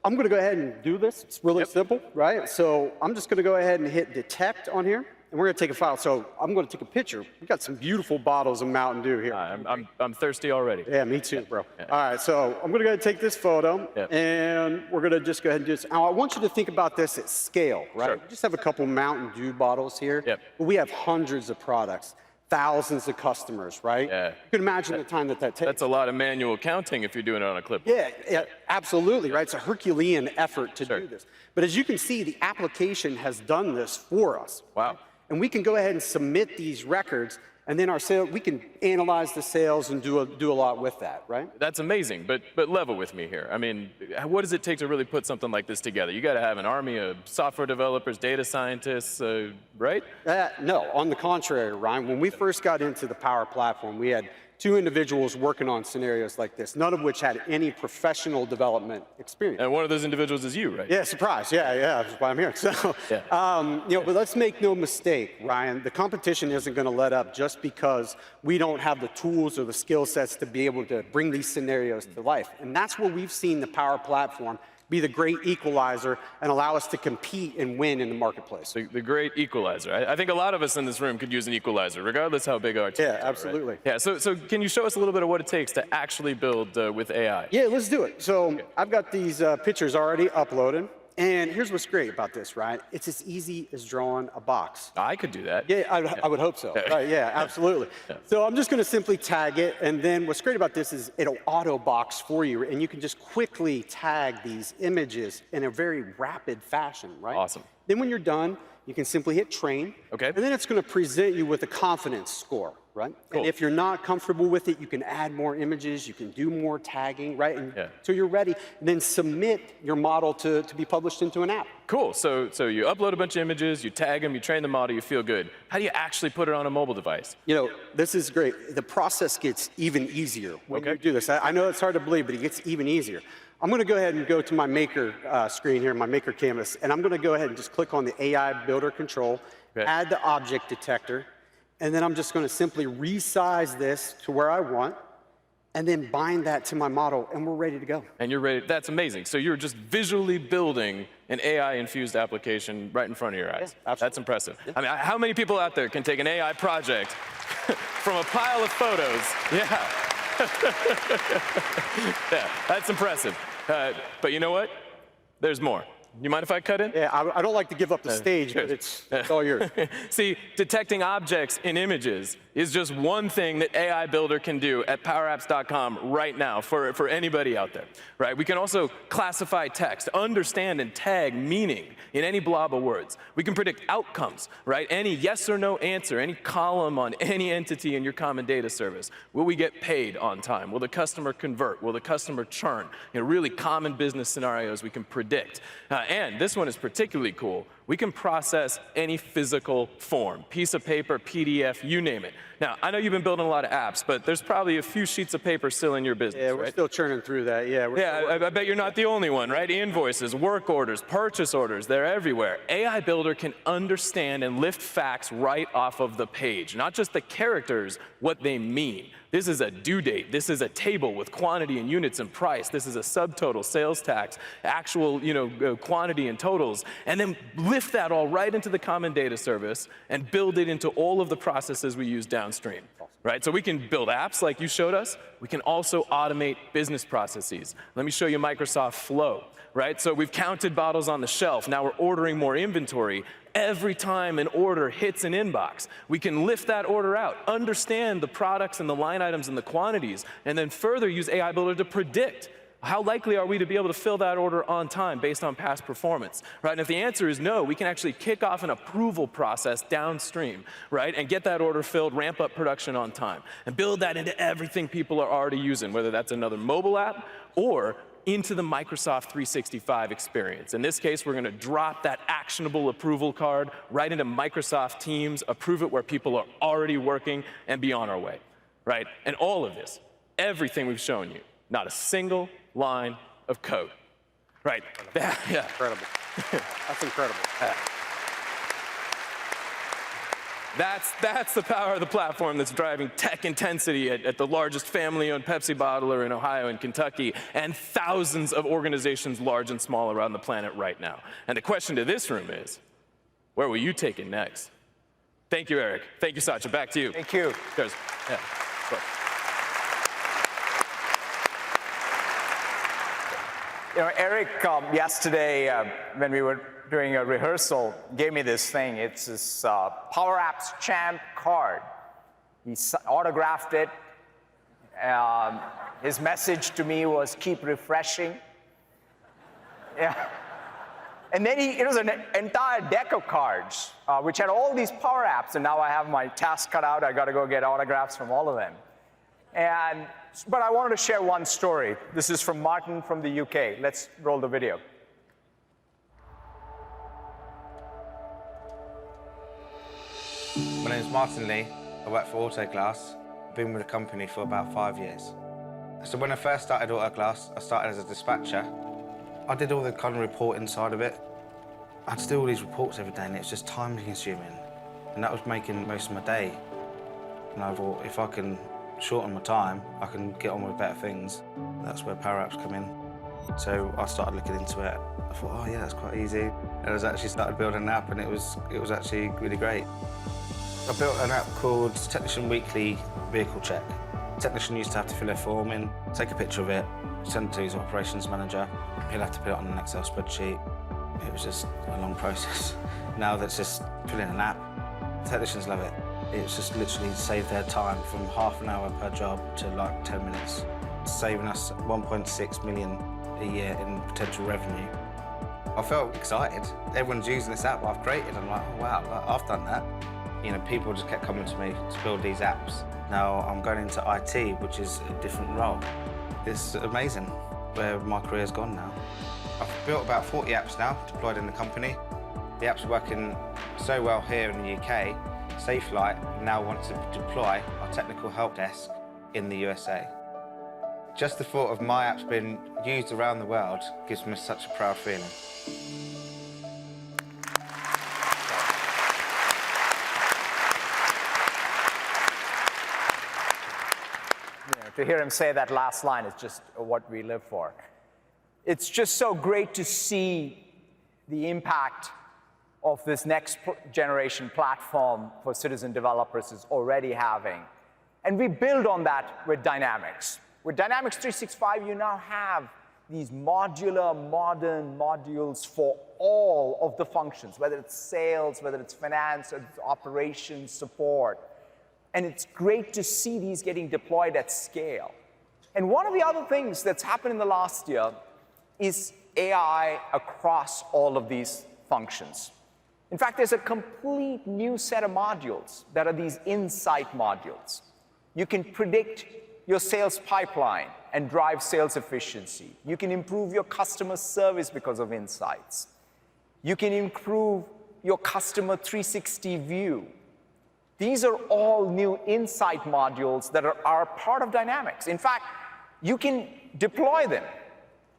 I'm going to go ahead and do this. It's really simple, right? So I'm just going to go ahead and hit detect on here, and we're going to take a file. So I'm going to take a picture. We've got some beautiful bottles of Mountain Dew here. I'm thirsty already. Yeah, me too, bro. All right, so I'm going to go ahead and take this photo, and we're going to just go ahead and do this. Now, I want you to think about this at scale, right? Sure. We just have a couple Mountain Dew bottles here, but we have hundreds of products, thousands of customers, right? Yeah. You can imagine the time that takes. That's a lot of manual counting if you're doing it on a clipboard. Yeah, absolutely, right? It's a Herculean effort to do this. But as you can see, the application has done this for us. Wow. And we can go ahead and submit these records, and then we can analyze the sales and do a lot with that, right? That's amazing, but level with me here. I mean, what does it take to really put something like this together? You got to have an army of software developers, data scientists, right? No, on the contrary, Ryan. When we first got into the Power Platform, we had 2 individuals working on scenarios like this, none of which had any professional development experience. And one of those individuals is you, right? Yeah, surprise. Yeah, that's why I'm here. So, you know, but let's make no mistake, Ryan, the competition isn't going to let up just because we don't have the tools or the skill sets to be able to bring these scenarios to life. And that's where we've seen the Power Platform be the great equalizer and allow us to compete and win in the marketplace. The great equalizer. I think a lot of us in this room could use an equalizer, regardless how big our teams are, absolutely. Right? Yeah, so can you show us a little bit of what it takes to actually build with AI? Yeah, let's do it. So I've got these pictures already uploaded. And here's what's great about this, right? It's as easy as drawing a box. I could do that. Yeah, I would hope so. Right, yeah, absolutely. So I'm just going to simply tag it. And then what's great about this is it'll auto box for you. And you can just quickly tag these images in a very rapid fashion, right? Awesome. Then when you're done, you can simply hit train. Okay. And then it's going to present you with a confidence score, right? Cool. And if you're not comfortable with it, you can add more images, you can do more tagging, right? And so you're ready, and then submit your model to be published into an app. Cool. So you upload a bunch of images, you tag them, you train the model, you feel good. How do you actually put it on a mobile device? You know, this is great. The process gets even easier when you do this. I know it's hard to believe, but it gets even easier. I'm going to go ahead and go to my Maker screen here, my Maker canvas, and I'm going to go ahead and just click on the AI Builder control, add the object detector, and then I'm just going to simply resize this to where I want, and then bind that to my model, and we're ready to go. And you're ready. That's amazing. So you're just visually building an AI-infused application right in front of your eyes. Yeah, that's impressive. I mean, how many people out there can take an AI project from a pile of photos? Yeah. Yeah, that's impressive. But you know what? There's more. You mind if I cut in? Yeah, I don't like to give up the stage, but it's all yours. See, detecting objects in images is just one thing that AI Builder can do at PowerApps.com right now for anybody out there, right? We can also classify text, understand and tag meaning in any blob of words. We can predict outcomes, right? Any yes or no answer, any column on any entity in your common data service. Will we get paid on time? Will the customer convert? Will the customer churn? You know, really common business scenarios we can predict. And this one is particularly cool. We can process any physical form, piece of paper, PDF, you name it. Now, I know you've been building a lot of apps, but there's probably a few sheets of paper still in your business, Yeah, we're still churning through that. Yeah, I bet you're not the only one, right? Invoices, work orders, purchase orders, they're everywhere. AI Builder can understand and lift facts right off of the page, not just the characters, what they mean. This is a due date. This is a table with quantity and units and price. This is a subtotal, sales tax, actual quantity and totals, and then lift that all right into the common data service and build it into all of the processes we use downstream. Right? So we can build apps like you showed us. We can also automate business processes. Let me show you Microsoft Flow. Right? So we've counted bottles on the shelf. Now we're ordering more inventory. Every time an order hits an inbox, we can lift that order out, understand the products and the line items and the quantities, and then further use AI Builder to predict how likely are we to be able to fill that order on time based on past performance, right? And if the answer is no, we can actually kick off an approval process downstream, right? And get that order filled, ramp up production on time, and build that into everything people are already using, whether that's another mobile app or into the Microsoft 365 experience. In this case, we're going to drop that actionable approval card right into Microsoft Teams, approve it where people are already working, and be on our way, right? And all of this, everything we've shown you, not a single line of code, right? Yeah. Incredible. That's incredible. That's the power of the platform that's driving tech intensity at the largest family-owned Pepsi bottler in Ohio and Kentucky, and thousands of organizations large and small around the planet right now. And the question to this room is, where will you take it next? Thank you, Eric. Thank you, Satya. Back to you. Thank you. Cheers. Yeah. Eric, yesterday when we were doing a rehearsal, gave me this thing. It's this Power Apps Champ card. He autographed it. His message to me was, keep refreshing. Yeah. And then it was an entire deck of cards, which had all these Power Apps, and now I have my task cut out. I got to go get autographs from all of them. But I wanted to share one story. This is from Martin from the UK. Let's roll the video. My name is Martin Lee. I work for Autoglass. I've been with the company for about 5 years. So when I first started Autoglass, I started as a dispatcher. I did all the kind of reporting side of it. I had to do all these reports every day, and it was just time consuming. And that was making most of my day. And I thought, if I can shorten my time, I can get on with better things. That's where Power Apps come in. So I started looking into it. I thought, oh yeah, that's quite easy. And I was actually started building an app, and it was actually really great. I built an app called Technician Weekly Vehicle Check. The technician used to have to fill a form in, take a picture of it, send it to his operations manager. He'll have to put it on an Excel spreadsheet. It was just a long process. Now that's just filling an app. Technicians love it. It's just literally saved their time from half an hour per job to like 10 minutes, saving us 1.6 million a year in potential revenue. I felt excited. Everyone's using this app I've created. I'm like, oh, wow, I've done that. You know, people just kept coming to me to build these apps. Now I'm going into IT, which is a different role. It's amazing where my career's gone now. I've built about 40 apps now, deployed in the company. The apps are working so well here in the UK, Safelite now wants to deploy our technical help desk in the USA. Just the thought of my apps being used around the world gives me such a proud feeling. To hear him say that last line is just what we live for. It's just so great to see the impact of this next generation platform for citizen developers is already having. And we build on that with Dynamics. With Dynamics 365, you now have these modular, modern modules for all of the functions, whether it's sales, whether it's finance, or it's operations, support. And it's great to see these getting deployed at scale. And one of the other things that's happened in the last year is AI across all of these functions. In fact, there's a complete new set of modules that are these insight modules. You can predict your sales pipeline and drive sales efficiency. You can improve your customer service because of insights. You can improve your customer 360 view. These are all new insight modules that are part of Dynamics. In fact, you can deploy them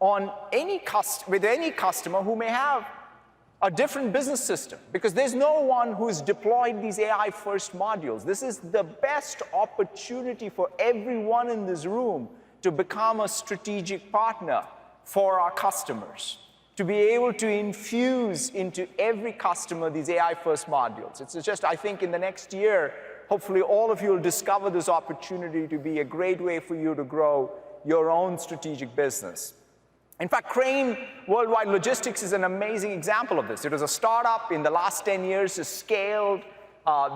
on with any customer who may have a different business system, because there's no one who's deployed these AI-first modules. This is the best opportunity for everyone in this room to become a strategic partner for our customers, to be able to infuse into every customer these AI-first modules. It's just, I think, in the next year, hopefully all of you will discover this opportunity to be a great way for you to grow your own strategic business. In fact, Crane Worldwide Logistics is an amazing example of this. It was a startup. In the last 10 years, has scaled.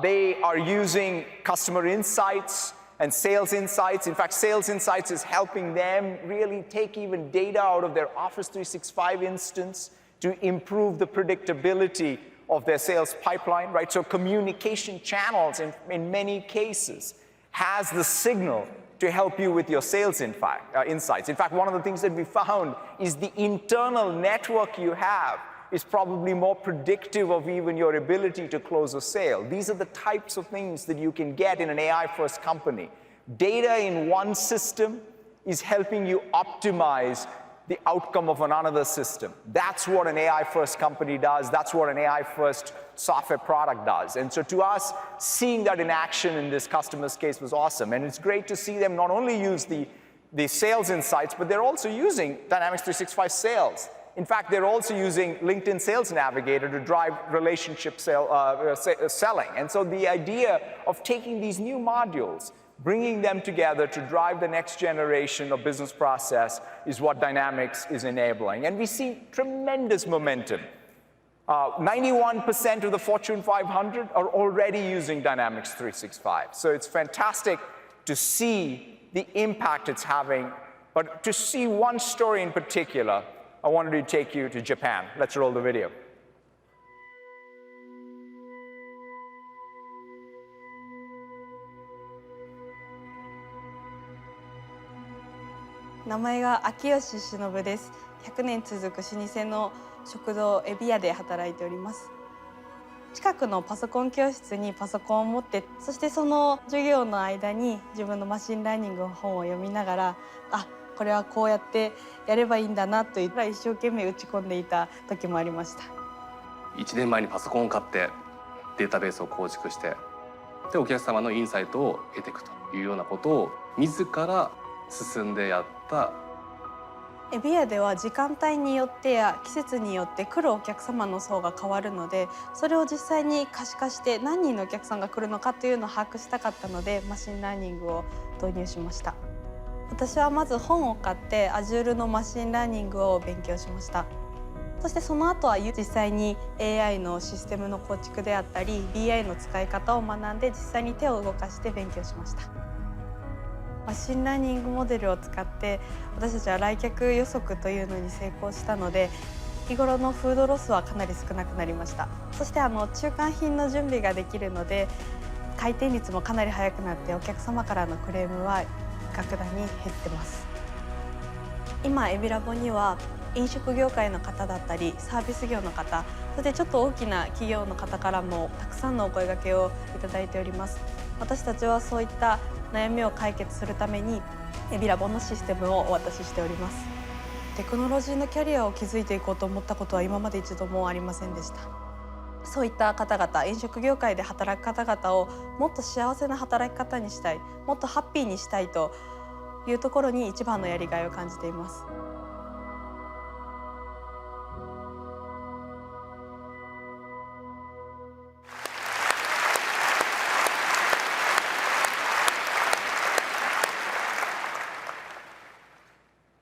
They are using customer insights and sales insights. In fact, sales insights is helping them really take even data out of their Office 365 instance to improve the predictability of their sales pipeline, right? So communication channels, in many cases, has the signal to help you with your sales insights. In fact, one of the things that we found is the internal network you have is probably more predictive of even your ability to close a sale. These are the types of things that you can get in an AI-first company. Data in one system is helping you optimize the outcome of another system. That's what an AI-first company does. That's what an AI-first software product does. And so to us, seeing that in action in this customer's case was awesome. And it's great to see them not only use the sales insights, but they're also using Dynamics 365 Sales. In fact, they're also using LinkedIn Sales Navigator to drive relationship selling. And so the idea of taking these new modules, bringing them together to drive the next generation of business process is what Dynamics is enabling. And we see tremendous momentum. 91% of the Fortune 500 are already using Dynamics 365. So it's fantastic to see the impact it's having. But to see one story in particular, I wanted to take you to Japan. Let's roll the video. 名前が秋吉忍です。100年続く老舗の食堂エビ屋で働いております。近くのパソコン教室にパソコンを持って、そしてその授業の間に自分のマシンラーニングの本を読みながら、これはこうやってやればいいんだなと言ったら一生懸命打ち込んでいた時もありました。1年前にパソコンを買ってデータベースを構築して、でお客様のインサイトを得ていくというようなことを自ら進んでやった。エビアでは時間帯によってや季節によって来るお客様の層が変わるので、それを実際に可視化して何人のお客さんが来るのかというのを把握したかったので、マシンラーニングを導入しました。私はまず本を買って Azure のマシンラーニングを勉強しました。そしてその後は実際に AI のシステムの構築であったり BI の使い方を学んで実際に手を動かして勉強しました。マシンラーニングモデルを使って私たちは来客予測というのに成功したので、日頃のフードロスはかなり少なくなりました。そして中間品の準備ができるので回転率もかなり速くなって、お客様からのクレームは格段に減ってます。今エビラボには飲食業界の方だったりサービス業の方、そしてちょっと大きな企業の方からもたくさんのお声掛けをいただいております。私たちはそういった悩みを解決するためにエビラボのシステムをお渡ししております。テクノロジーのキャリアを築いていこうと思ったことは今まで一度もありませんでした。そういった方々、飲食業界で働く方々をもっと幸せな働き方にしたい、もっとハッピーにしたいというところに一番のやりがいを感じています。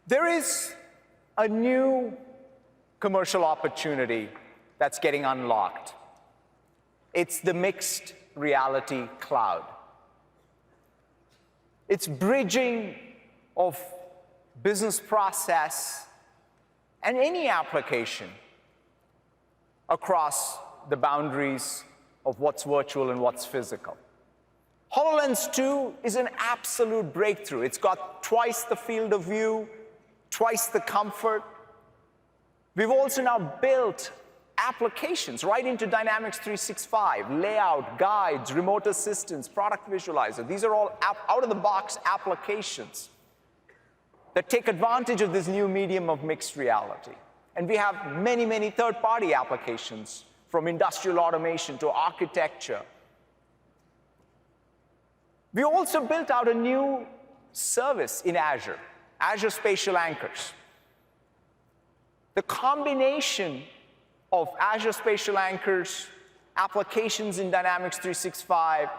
There is a new commercial opportunity that's getting unlocked. It's the mixed reality cloud. It's bridging of business process and any application across the boundaries of what's virtual and what's physical. HoloLens 2 is an absolute breakthrough. It's got twice the field of view, twice the comfort. We've also now built applications right into Dynamics 365, layout, guides, remote assistance, product visualizer. These are all out-of-the-box applications that take advantage of this new medium of mixed reality. And we have many, many third-party applications, from industrial automation to architecture. We also built out a new service in Azure, Azure Spatial Anchors. The combination of Azure Spatial Anchors, applications in Dynamics 365,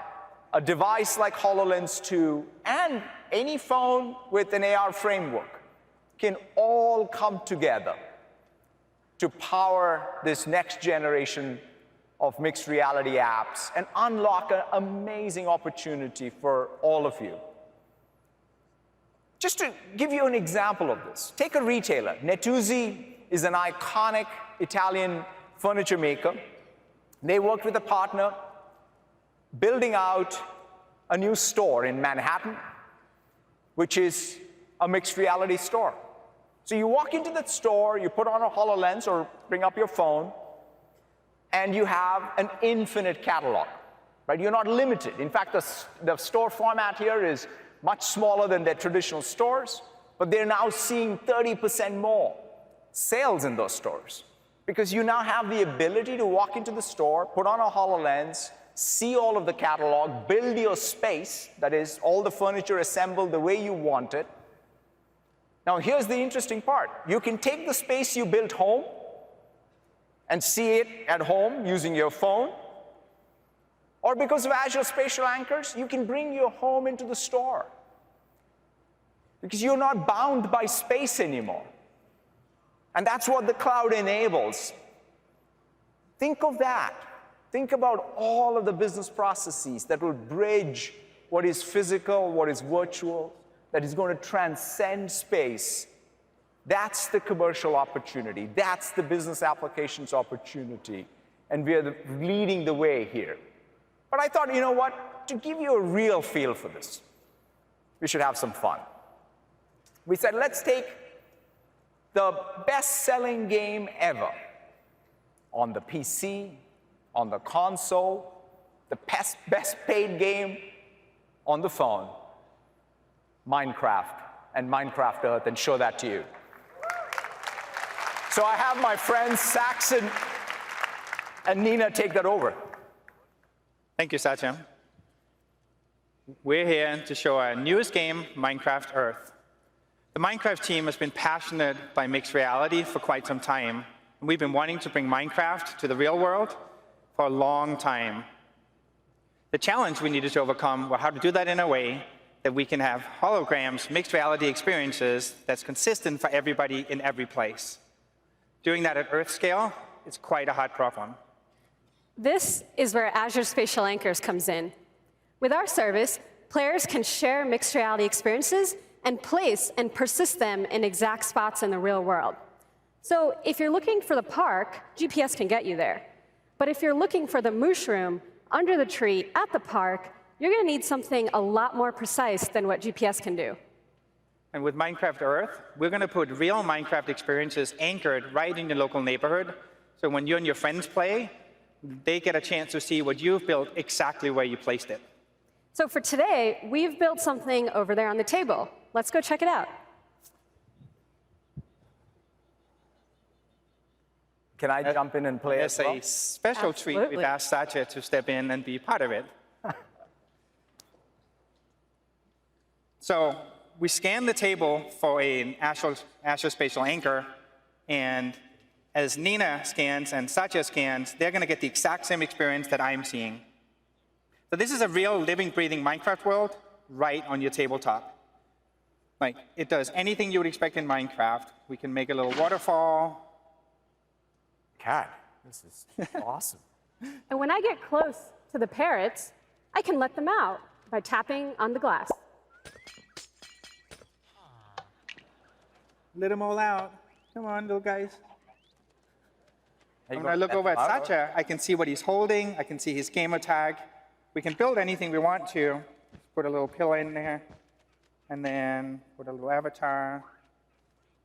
a device like HoloLens 2, and any phone with an AR framework can all come together to power this next generation of mixed reality apps and unlock an amazing opportunity for all of you. Just to give you an example of this, take a retailer. Netuzzi is an iconic Italian furniture maker. They worked with a partner building out a new store in Manhattan, which is a mixed reality store. So you walk into that store, you put on a HoloLens or bring up your phone, and you have an infinite catalog, right? You're not limited. In fact, the store format here is much smaller than their traditional stores, but they're now seeing 30% more sales in those stores because you now have the ability to walk into the store, put on a HoloLens, see all of the catalog, build your space, that is, all the furniture assembled the way you want it. Now, here's the interesting part. You can take the space you built home and see it at home using your phone, or because of Azure Spatial Anchors, you can bring your home into the store because you're not bound by space anymore. And that's what the cloud enables. Think of that. Think about all of the business processes that will bridge what is physical, what is virtual, that is going to transcend space. That's the commercial opportunity. That's the business applications opportunity. And we are leading the way here. But I thought, you know what? To give you a real feel for this, we should have some fun. We said, let's take the best-selling game ever on the PC, on the console, the best-paid game on the phone, Minecraft and Minecraft Earth, and show that to you. So I have my friends Saxon and Nina take that over. Thank you, Satya. We're here to show our newest game, Minecraft Earth. The Minecraft team has been passionate by mixed reality for quite some time. And we've been wanting to bring Minecraft to the real world for a long time. The challenge we needed to overcome was how to do that in a way that we can have holograms, mixed reality experiences that's consistent for everybody in every place. Doing that at Earth scale is quite a hard problem. This is where Azure Spatial Anchors comes in. With our service, players can share mixed reality experiences and place and persist them in exact spots in the real world. So if you're looking for the park, GPS can get you there. But if you're looking for the mushroom under the tree at the park, you're going to need something a lot more precise than what GPS can do. And with Minecraft Earth, we're going to put real Minecraft experiences anchored right in your local neighborhood. So when you and your friends play, they get a chance to see what you've built exactly where you placed it. So for today, we've built something over there on the table. Let's go check it out. Can I jump in and play as well? It's a special treat. We've asked Satya to step in and be part of it. So we scan the table for an Azure Spatial Anchor, and as Nina scans and Satya scans, they're going to get the exact same experience that I'm seeing. So this is a real living, breathing Minecraft world right on your tabletop. Like, it does anything you would expect in Minecraft. We can make a little waterfall. Cat, this is awesome. And when I get close to the parrots, I can let them out by tapping on the glass. Let them all out. Come on, little guys. When I look over at Satya, I can see what he's holding. I can see his gamer tag. We can build anything we want to. Put a little pillow in there, and then put a little avatar,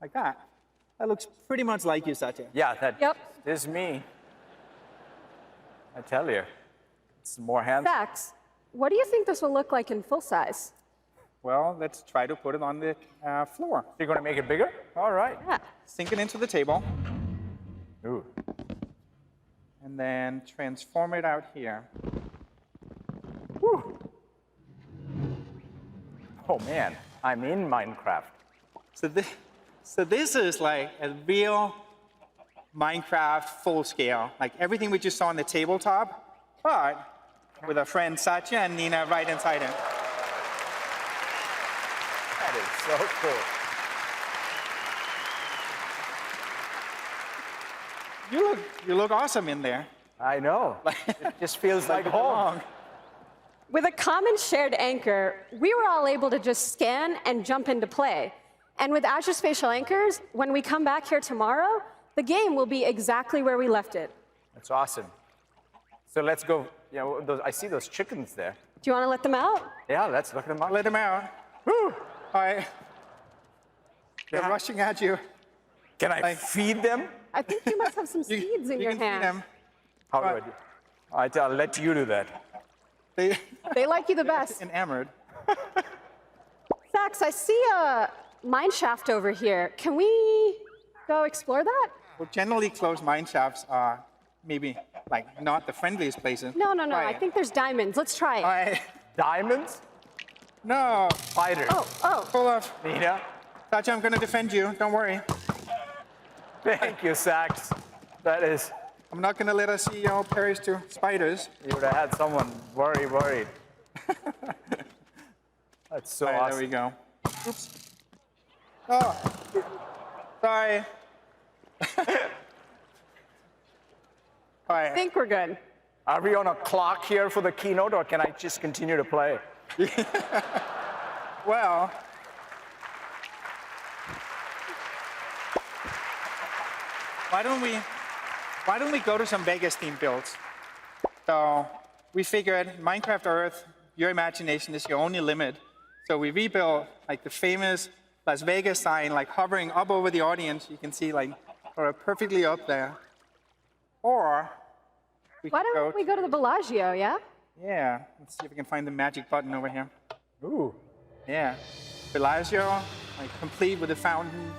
like that. That looks pretty much like you, Satya. Yeah, that is me. I tell you, it's more hands. Sax, what do you think this will look like in full size? Well, let's try to put it on the floor. You're going to make it bigger? All right. Yeah. Sink it into the table. Ooh. And then transform it out here. Whew. Oh man, I'm in Minecraft. So this is like a real Minecraft full scale, like everything we just saw on the tabletop, but with our friends Satya and Nina right inside it. That is so cool. You look awesome in there. I know. It just feels like home. With a common shared anchor, we were all able to just scan and jump into play. And with Azure Spatial Anchors, when we come back here tomorrow, the game will be exactly where we left it. That's awesome. So let's go. You know, I see those chickens there. Do you want to let them out? Yeah, let's look at them out. Let them out. Woo! They're rushing at you. Can I feed them? I think you must have some seeds in your can feed hand. them. How do I do? All right, I'll let you do that. They like you the best. Enamored. Sax, I see a mine shaft over here. Can we go explore that? Well, generally closed mine shafts are maybe like not the friendliest places. No. Try I it. think there's diamonds. Let's try it. Diamonds? No. Spiders. Oh. Full of. Nina? Satya, I'm going to defend you. Don't worry. Thank you, Sax. That is. I'm not going to let our CEO perish to spiders. You would have had someone worried. That's so All right, awesome. there we go. Oops. Oh. Sorry. All I right. think we're good. Are we on a clock here for the keynote, or can I just continue to play? Well, why don't we go to some Vegas themed builds? So we figured Minecraft Earth, your imagination is your only limit. So we rebuilt like the famous Las Vegas sign, like hovering up over the audience. You can see like perfectly up there. Or Why don't we go to the Bellagio, yeah? Yeah, let's see if we can find the magic button over here. Ooh. Yeah, Bellagio, like complete with a fountain.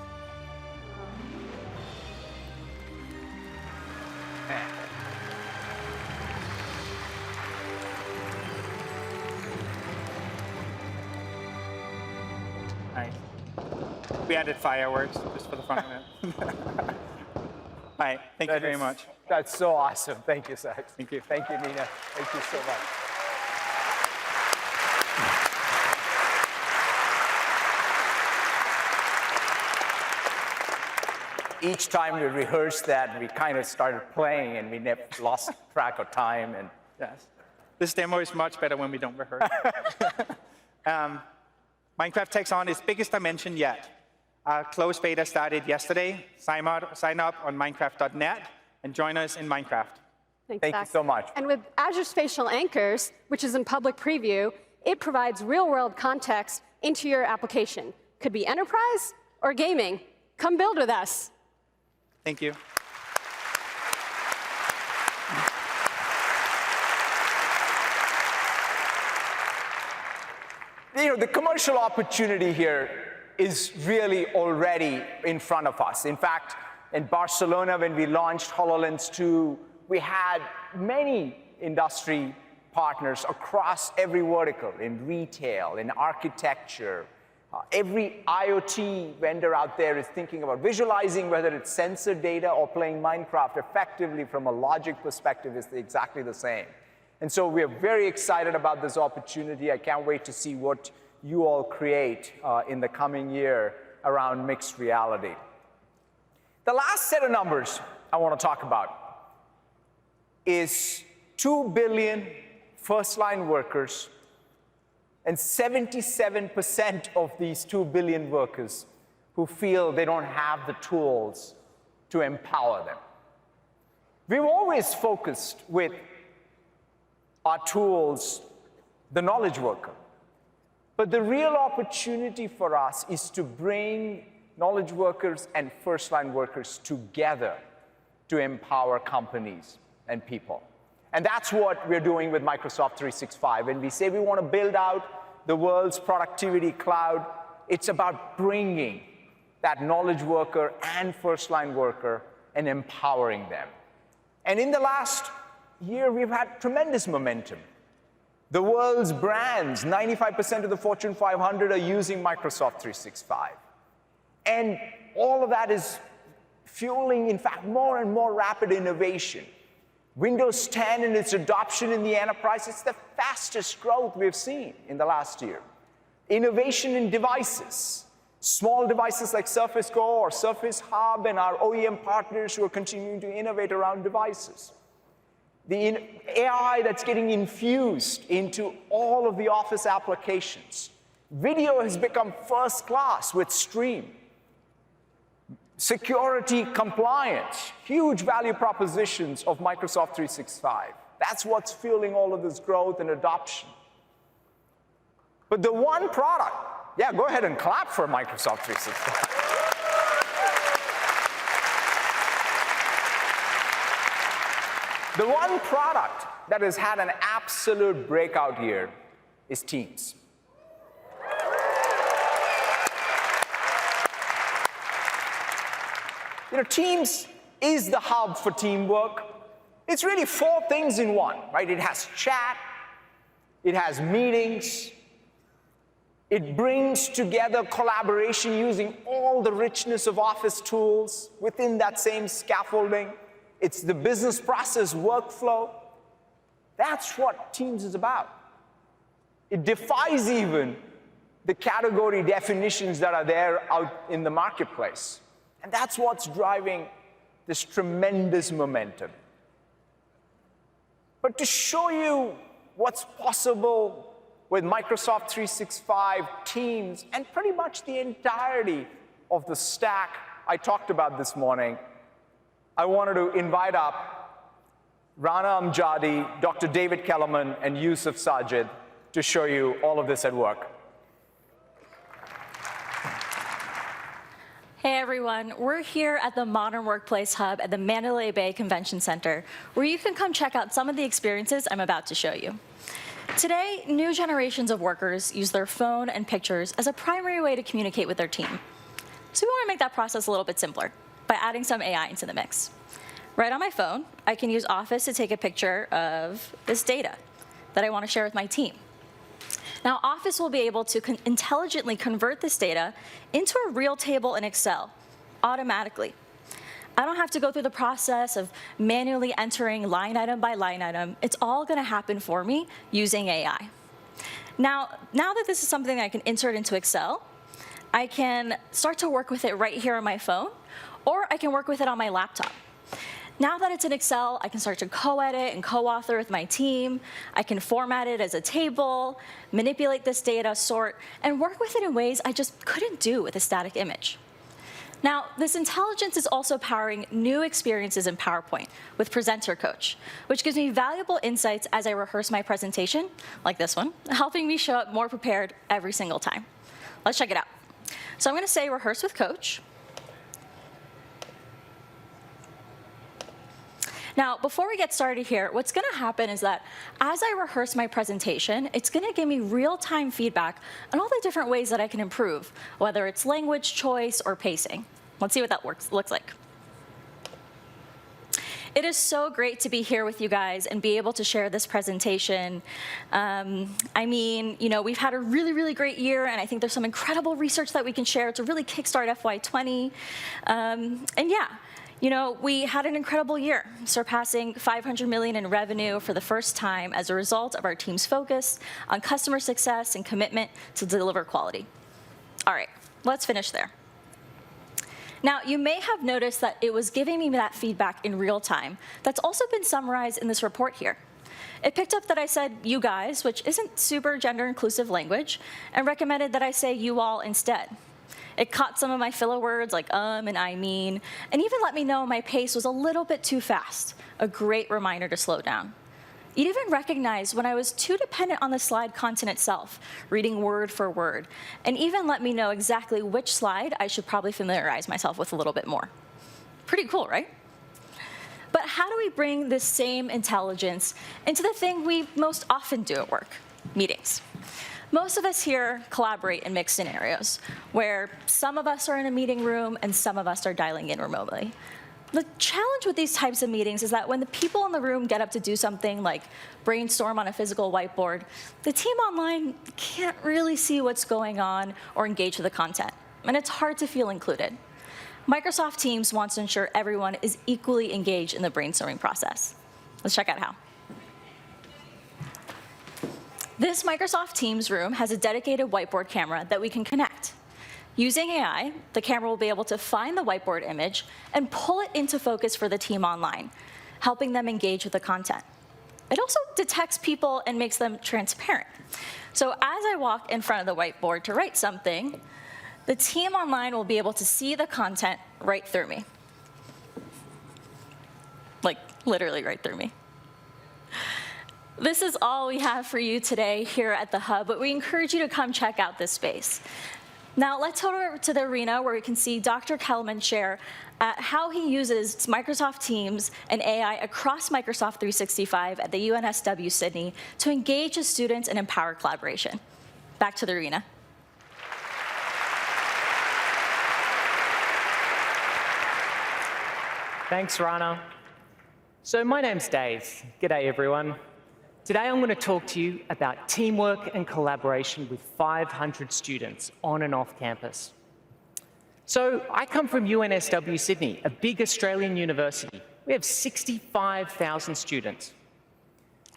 Nice. We added fireworks just for the fun of it. All right, thank you very much. That's so awesome. Thank you, Sax. Thank you. Thank you, Nina. Thank you so much. Each time we rehearsed that, we kind of started playing, and we lost track of time. And yes, this demo is much better when we don't rehearse. Minecraft takes on its biggest dimension yet. Our closed beta started yesterday. Sign up on Minecraft.net and join us in Minecraft. Thank you so much. And with Azure Spatial Anchors, which is in public preview, it provides real-world context into your application. Could be enterprise or gaming. Come build with us. Thank you. You know, the commercial opportunity here is really already in front of us. In fact, in Barcelona, when we launched HoloLens 2, we had many industry partners across every vertical, in retail, in architecture. Every IoT vendor out there is thinking about visualizing whether it's sensor data or playing Minecraft effectively from a logic perspective is exactly the same. And so we are very excited about this opportunity. I can't wait to see what you all create in the coming year around mixed reality. The last set of numbers I want to talk about is 2 billion first-line workers, and 77% of these 2 billion workers who feel they don't have the tools to empower them. We've always focused with our tools, the knowledge worker. But the real opportunity for us is to bring knowledge workers and first-line workers together to empower companies and people. And that's what we're doing with Microsoft 365. When we say we want to build out the world's productivity cloud, it's about bringing that knowledge worker and first-line worker and empowering them. And in the last year, we've had tremendous momentum. The world's brands, 95% of the Fortune 500 are using Microsoft 365. And all of that is fueling, in fact, more and more rapid innovation. Windows 10 and its adoption in the enterprise, it's the fastest growth we've seen in the last year. Innovation in devices, small devices like Surface Go or Surface Hub and our OEM partners who are continuing to innovate around devices. The AI that's getting infused into all of the Office applications. Video has become first class with Stream. Security compliance, huge value propositions of Microsoft 365. That's what's fueling all of this growth and adoption. But the one product, yeah, go ahead and clap for Microsoft 365. The one product that has had an absolute breakout year is Teams. You know, Teams is the hub for teamwork. It's really 4 things in one, right? It has chat, it has meetings, it brings together collaboration using all the richness of Office tools within that same scaffolding. It's the business process workflow. That's what Teams is about. It defies even the category definitions that are there out in the marketplace. And that's what's driving this tremendous momentum. But to show you what's possible with Microsoft 365, Teams, and pretty much the entirety of the stack I talked about this morning, I wanted to invite up Rana Amjadi, Dr. David Kellerman, and Yusuf Sajid to show you all of this at work. Hey everyone, we're here at the Modern Workplace Hub at the Mandalay Bay Convention Center, where you can come check out some of the experiences I'm about to show you. Today, new generations of workers use their phone and pictures as a primary way to communicate with their team. So we want to make that process a little bit simpler by adding some AI into the mix. Right on my phone, I can use Office to take a picture of this data that I want to share with my team. Now, Office will be able to intelligently convert this data into a real table in Excel automatically. I don't have to go through the process of manually entering line item by line item. It's all going to happen for me using AI. Now that this is something that I can insert into Excel, I can start to work with it right here on my phone, or I can work with it on my laptop. Now that it's in Excel, I can start to co-edit and co-author with my team. I can format it as a table, manipulate this data, sort, and work with it in ways I just couldn't do with a static image. Now, this intelligence is also powering new experiences in PowerPoint with Presenter Coach, which gives me valuable insights as I rehearse my presentation, like this one, helping me show up more prepared every single time. Let's check it out. So I'm going to say rehearse with Coach. Now, before we get started here, what's going to happen is that as I rehearse my presentation, it's going to give me real-time feedback on all the different ways that I can improve, whether it's language choice or pacing. Let's see what that looks like. It is so great to be here with you guys and be able to share this presentation. I mean, you know, we've had a really, really great year, and I think there's some incredible research that we can share to really kickstart FY20. And yeah. You know, we had an incredible year, surpassing $500 million in revenue for the first time as a result of our team's focus on customer success and commitment to deliver quality. All right, let's finish there. Now, you may have noticed that it was giving me that feedback in real time. That's also been summarized in this report here. It picked up that I said you guys, which isn't super gender inclusive language, and recommended that I say you all instead. It caught some of my filler words like and I mean, and even let me know my pace was a little bit too fast, a great reminder to slow down. It even recognized when I was too dependent on the slide content itself, reading word for word, and even let me know exactly which slide I should probably familiarize myself with a little bit more. Pretty cool, right? But how do we bring this same intelligence into the thing we most often do at work, meetings? Most of us here collaborate in mixed scenarios, where some of us are in a meeting room and some of us are dialing in remotely. The challenge with these types of meetings is that when the people in the room get up to do something like brainstorm on a physical whiteboard, the team online can't really see what's going on or engage with the content, and it's hard to feel included. Microsoft Teams wants to ensure everyone is equally engaged in the brainstorming process. Let's check out how. This Microsoft Teams room has a dedicated whiteboard camera that we can connect. Using AI, the camera will be able to find the whiteboard image and pull it into focus for the team online, helping them engage with the content. It also detects people and makes them transparent. So as I walk in front of the whiteboard to write something, the team online will be able to see the content right through me. Like, literally right through me. This is all we have for you today here at the Hub, but we encourage you to come check out this space. Now let's head over to the arena where we can see Dr. Kelman share how he uses Microsoft Teams and AI across Microsoft 365 at the UNSW Sydney to engage his students and empower collaboration. Back to the arena. Thanks, Rana. So my name's Dave. G'day, everyone. Today I'm going to talk to you about teamwork and collaboration with 500 students on and off campus. So I come from UNSW Sydney, a big Australian university. We have 65,000 students.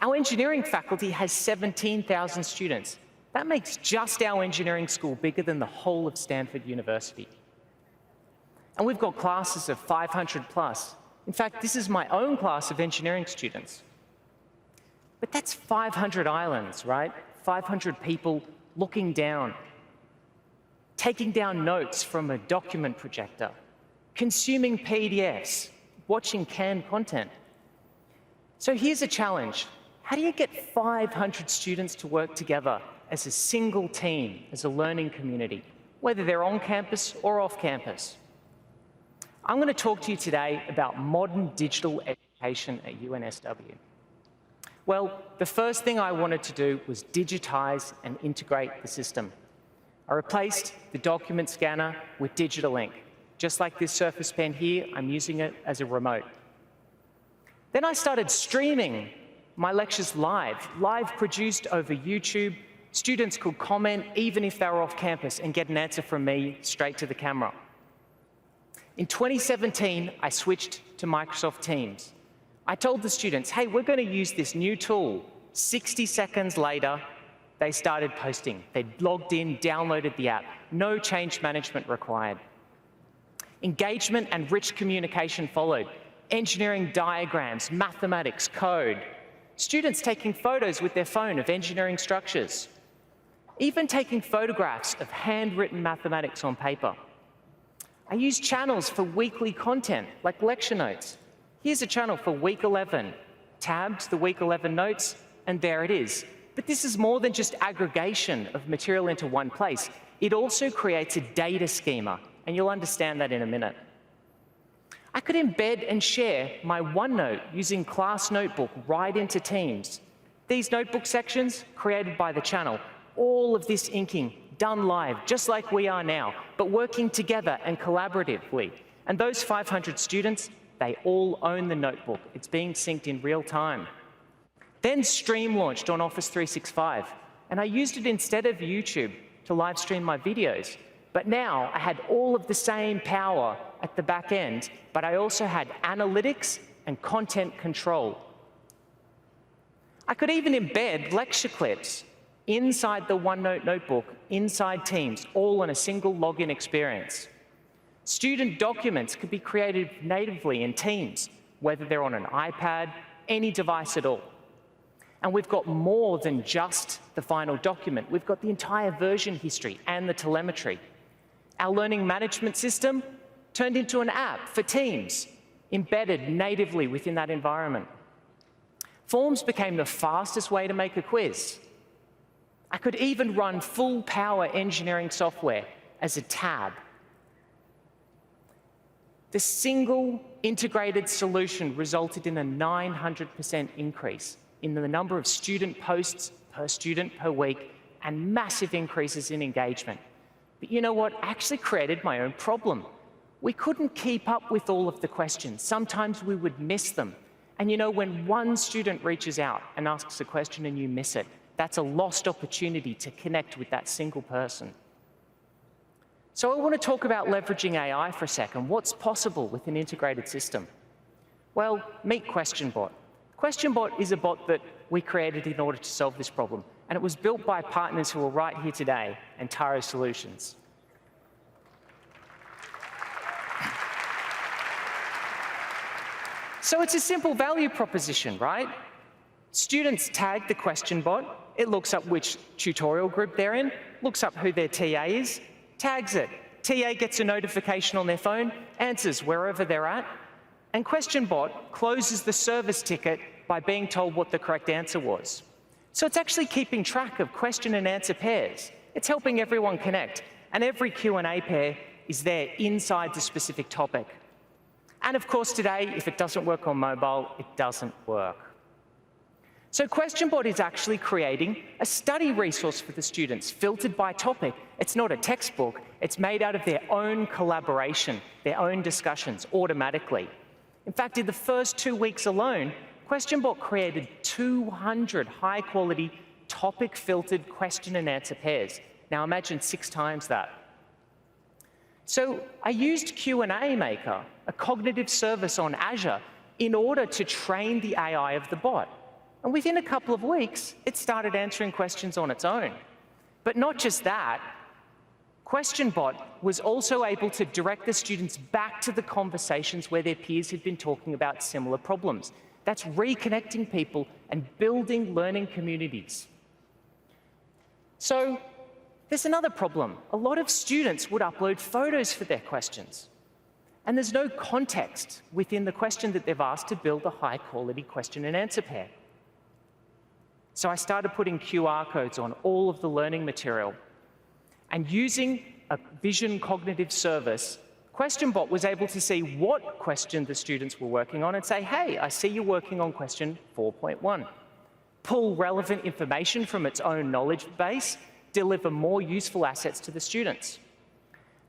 Our engineering faculty has 17,000 students. That makes just our engineering school bigger than the whole of Stanford University. And we've got classes of 500 plus. In fact, this is my own class of engineering students. But that's 500 islands, right? 500 people looking down, taking down notes from a document projector, consuming PDFs, watching canned content. So here's a challenge. How do you get 500 students to work together as a single team, as a learning community, whether they're on campus or off campus? I'm going to talk to you today about modern digital education at UNSW. Well, the first thing I wanted to do was digitize and integrate the system. I replaced the document scanner with digital ink. Just like this Surface Pen here, I'm using it as a remote. Then I started streaming my lectures live produced over YouTube. Students could comment even if they were off campus and get an answer from me straight to the camera. In 2017, I switched to Microsoft Teams. I told the students, hey, we're going to use this new tool. 60 seconds later, they started posting. They'd logged in, downloaded the app. No change management required. Engagement and rich communication followed. Engineering diagrams, mathematics, code. Students taking photos with their phone of engineering structures. Even taking photographs of handwritten mathematics on paper. I used channels for weekly content, like lecture notes. Here's a channel for week 11. Tabbed the week 11 notes, and there it is. But this is more than just aggregation of material into one place. It also creates a data schema, and you'll understand that in a minute. I could embed and share my OneNote using Class Notebook right into Teams. These notebook sections created by the channel, all of this inking done live, just like we are now, but working together and collaboratively. And those 500 students, they all own the notebook. It's being synced in real time. Then Stream launched on Office 365, and I used it instead of YouTube to live stream my videos. But now I had all of the same power at the back end, but I also had analytics and content control. I could even embed lecture clips inside the OneNote notebook, inside Teams, all in a single login experience. Student documents could be created natively in Teams, whether they're on an iPad, any device at all. And we've got more than just the final document. We've got the entire version history and the telemetry. Our learning management system turned into an app for Teams, embedded natively within that environment. Forms became the fastest way to make a quiz. I could even run full power engineering software as a tab. The single integrated solution resulted in a 900% increase in the number of student posts per student per week and massive increases in engagement. But you know what? I actually created my own problem. We couldn't keep up with all of the questions. Sometimes we would miss them. And you know, when one student reaches out and asks a question and you miss it, that's a lost opportunity to connect with that single person. So I want to talk about leveraging AI for a second. What's possible with an integrated system? Well, meet QuestionBot. QuestionBot is a bot that we created in order to solve this problem. And it was built by partners who are right here today, Antaro Solutions. So it's a simple value proposition, right? Students tag the QuestionBot. It looks up which tutorial group they're in, looks up who their TA is, tags it. TA gets a notification on their phone, answers wherever they're at, and QuestionBot closes the service ticket by being told what the correct answer was. So it's actually keeping track of question and answer pairs. It's helping everyone connect, and every Q&A pair is there inside the specific topic. And of course today, if it doesn't work on mobile, it doesn't work. So QuestionBot is actually creating a study resource for the students, filtered by topic. It's not a textbook, it's made out of their own collaboration, their own discussions, automatically. In fact, in the first 2 weeks alone, QuestionBot created 200 high-quality, topic-filtered question and answer pairs. Now imagine 6 times that. So I used Q&A Maker, a cognitive service on Azure, in order to train the AI of the bot. And within a couple of weeks, it started answering questions on its own. But not just that, QuestionBot was also able to direct the students back to the conversations where their peers had been talking about similar problems. That's reconnecting people and building learning communities. So there's another problem. A lot of students would upload photos for their questions. And there's no context within the question that they've asked to build a high-quality question and answer pair. So I started putting QR codes on all of the learning material. And using a vision cognitive service, QuestionBot was able to see what question the students were working on and say, hey, I see you're working on question 4.1. Pull relevant information from its own knowledge base, deliver more useful assets to the students.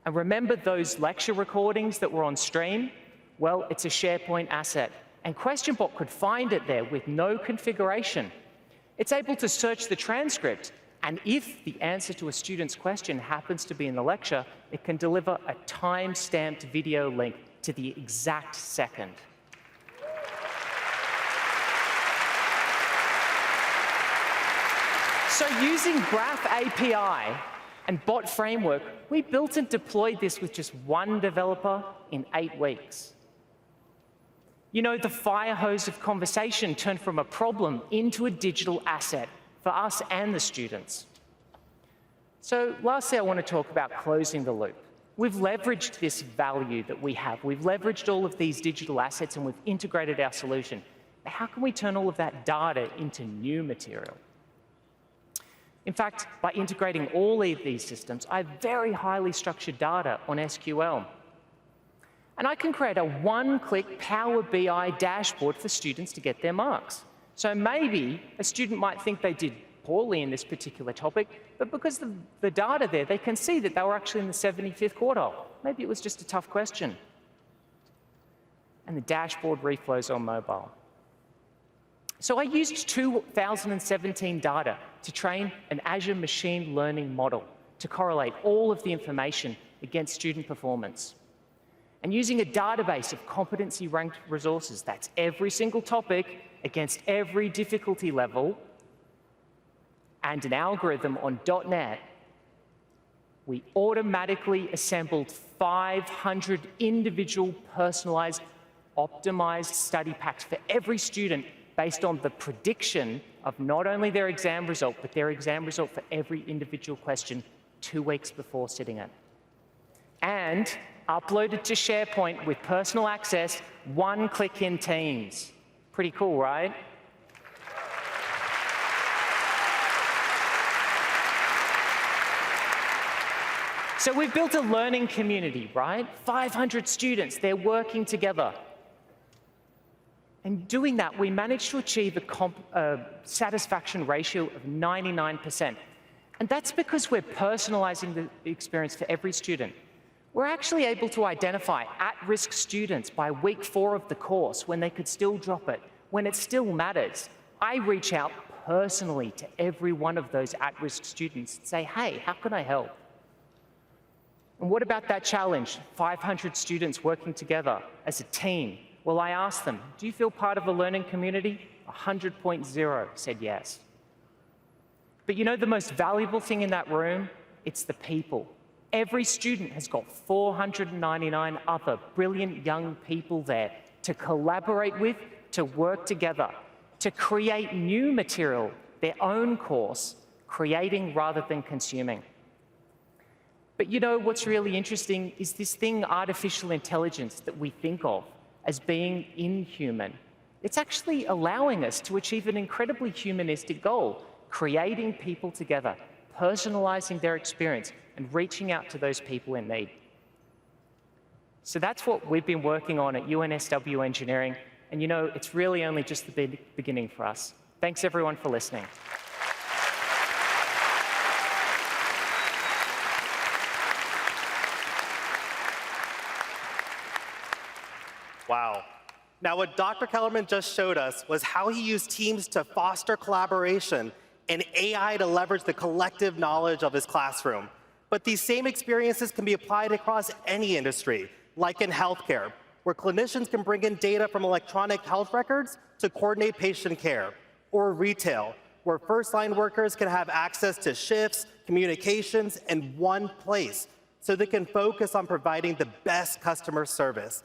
And remember those lecture recordings that were on stream? Well, it's a SharePoint asset. And QuestionBot could find it there with no configuration. It's able to search the transcript, and if the answer to a student's question happens to be in the lecture, it can deliver a time-stamped video link to the exact second. So using Graph API and Bot Framework, we built and deployed this with just one developer in 8 weeks. You know, the fire hose of conversation turned from a problem into a digital asset for us and the students. So lastly, I want to talk about closing the loop. We've leveraged this value that we have. We've leveraged all of these digital assets and we've integrated our solution. How can we turn all of that data into new material? In fact, by integrating all of these systems, I have very highly structured data on SQL. And I can create a one-click Power BI dashboard for students to get their marks. So maybe a student might think they did poorly in this particular topic, but because of the data there, they can see that they were actually in the 75th quartile. Maybe it was just a tough question. And the dashboard reflows on mobile. So I used 2017 data to train an Azure machine learning model to correlate all of the information against student performance. And using a database of competency-ranked resources, that's every single topic against every difficulty level, and an algorithm on .NET, we automatically assembled 500 individual, personalized, optimized study packs for every student based on the prediction of not only their exam result, but their exam result for every individual question 2 weeks before sitting it. And uploaded to SharePoint with personal access, one click in Teams. Pretty cool, right? So we've built a learning community, right? 500 students, they're working together. And doing that, we managed to achieve a satisfaction ratio of 99%. And that's because we're personalizing the experience for every student. We're actually able to identify at-risk students by week 4 of the course when they could still drop it, when it still matters. I reach out personally to every one of those at-risk students and say, hey, how can I help? And what about that challenge? 500 students working together as a team. Well, I asked them, do you feel part of a learning community? 100.0 said yes. But you know the most valuable thing in that room? It's the people. Every student has got 499 other brilliant young people there to collaborate with, to work together, to create new material, their own course, creating rather than consuming. But you know what's really interesting is this thing, artificial intelligence, that we think of as being inhuman. It's actually allowing us to achieve an incredibly humanistic goal, creating people together, personalizing their experience, and reaching out to those people in need. So that's what we've been working on at UNSW Engineering, and you know, it's really only just the beginning for us. Thanks everyone for listening. Wow. Now, what Dr. Kellerman just showed us was how he used Teams to foster collaboration and AI to leverage the collective knowledge of his classroom. But these same experiences can be applied across any industry, like in healthcare, where clinicians can bring in data from electronic health records to coordinate patient care, or retail, where first-line workers can have access to shifts, communications in one place, so they can focus on providing the best customer service.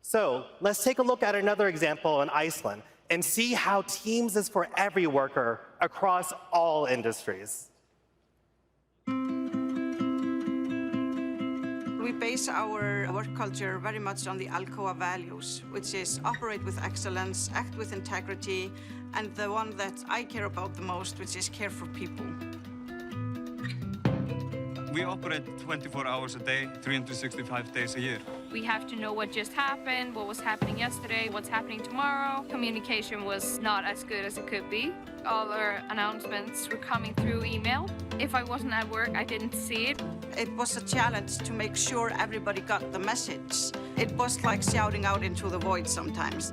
So let's take a look at another example in Iceland and see how Teams is for every worker across all industries. We base our work culture very much on the Alcoa values, which is operate with excellence, act with integrity, and the one that I care about the most, which is care for people. We operate 24 hours a day, 365 days a year. We have to know what just happened, what was happening yesterday, what's happening tomorrow. Communication was not as good as it could be. All our announcements were coming through email. If I wasn't at work, I didn't see it. It was a challenge to make sure everybody got the message. It was like shouting out into the void sometimes.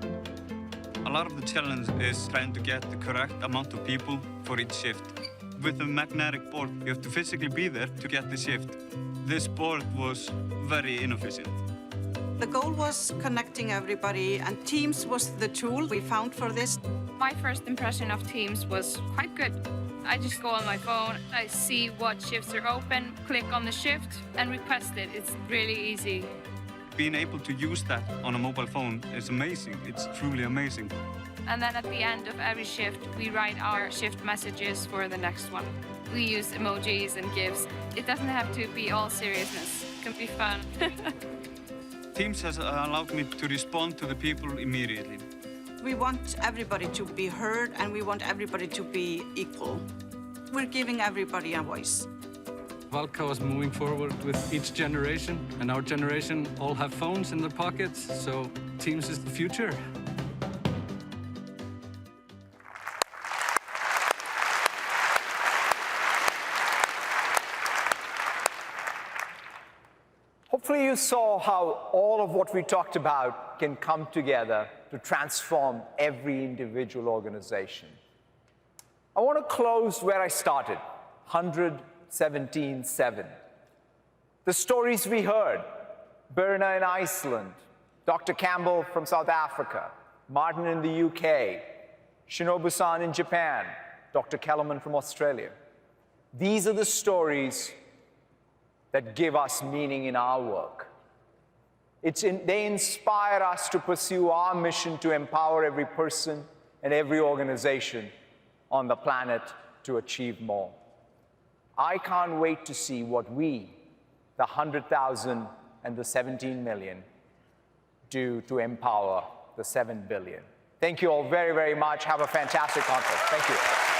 A lot of the challenge is trying to get the correct amount of people for each shift. With a magnetic board, you have to physically be there to get the shift. This board was very inefficient. The goal was connecting everybody, and Teams was the tool we found for this. My first impression of Teams was quite good. I just go on my phone, I see what shifts are open, click on the shift, and request it. It's really easy. Being able to use that on a mobile phone is amazing. It's truly amazing. And then at the end of every shift, we write our shift messages for the next one. We use emojis and GIFs. It doesn't have to be all seriousness. It can be fun. Teams has allowed me to respond to the people immediately. We want everybody to be heard, and we want everybody to be equal. We're giving everybody a voice. Valka is moving forward with each generation, and our generation all have phones in their pockets, so Teams is the future. Hopefully you saw how all of what we talked about can come together to transform every individual organization. I want to close where I started, 117.7. The stories we heard, Birna in Iceland, Dr. Campbell from South Africa, Martin in the UK, Shinobu-san in Japan, Dr. Kellerman from Australia. These are the stories that give us meaning in our work. They inspire us to pursue our mission to empower every person and every organization on the planet to achieve more. I can't wait to see what we, the 100,000 and the 17 million, do to empower the 7 billion. Thank you all very, very much. Have a fantastic conference. Thank you.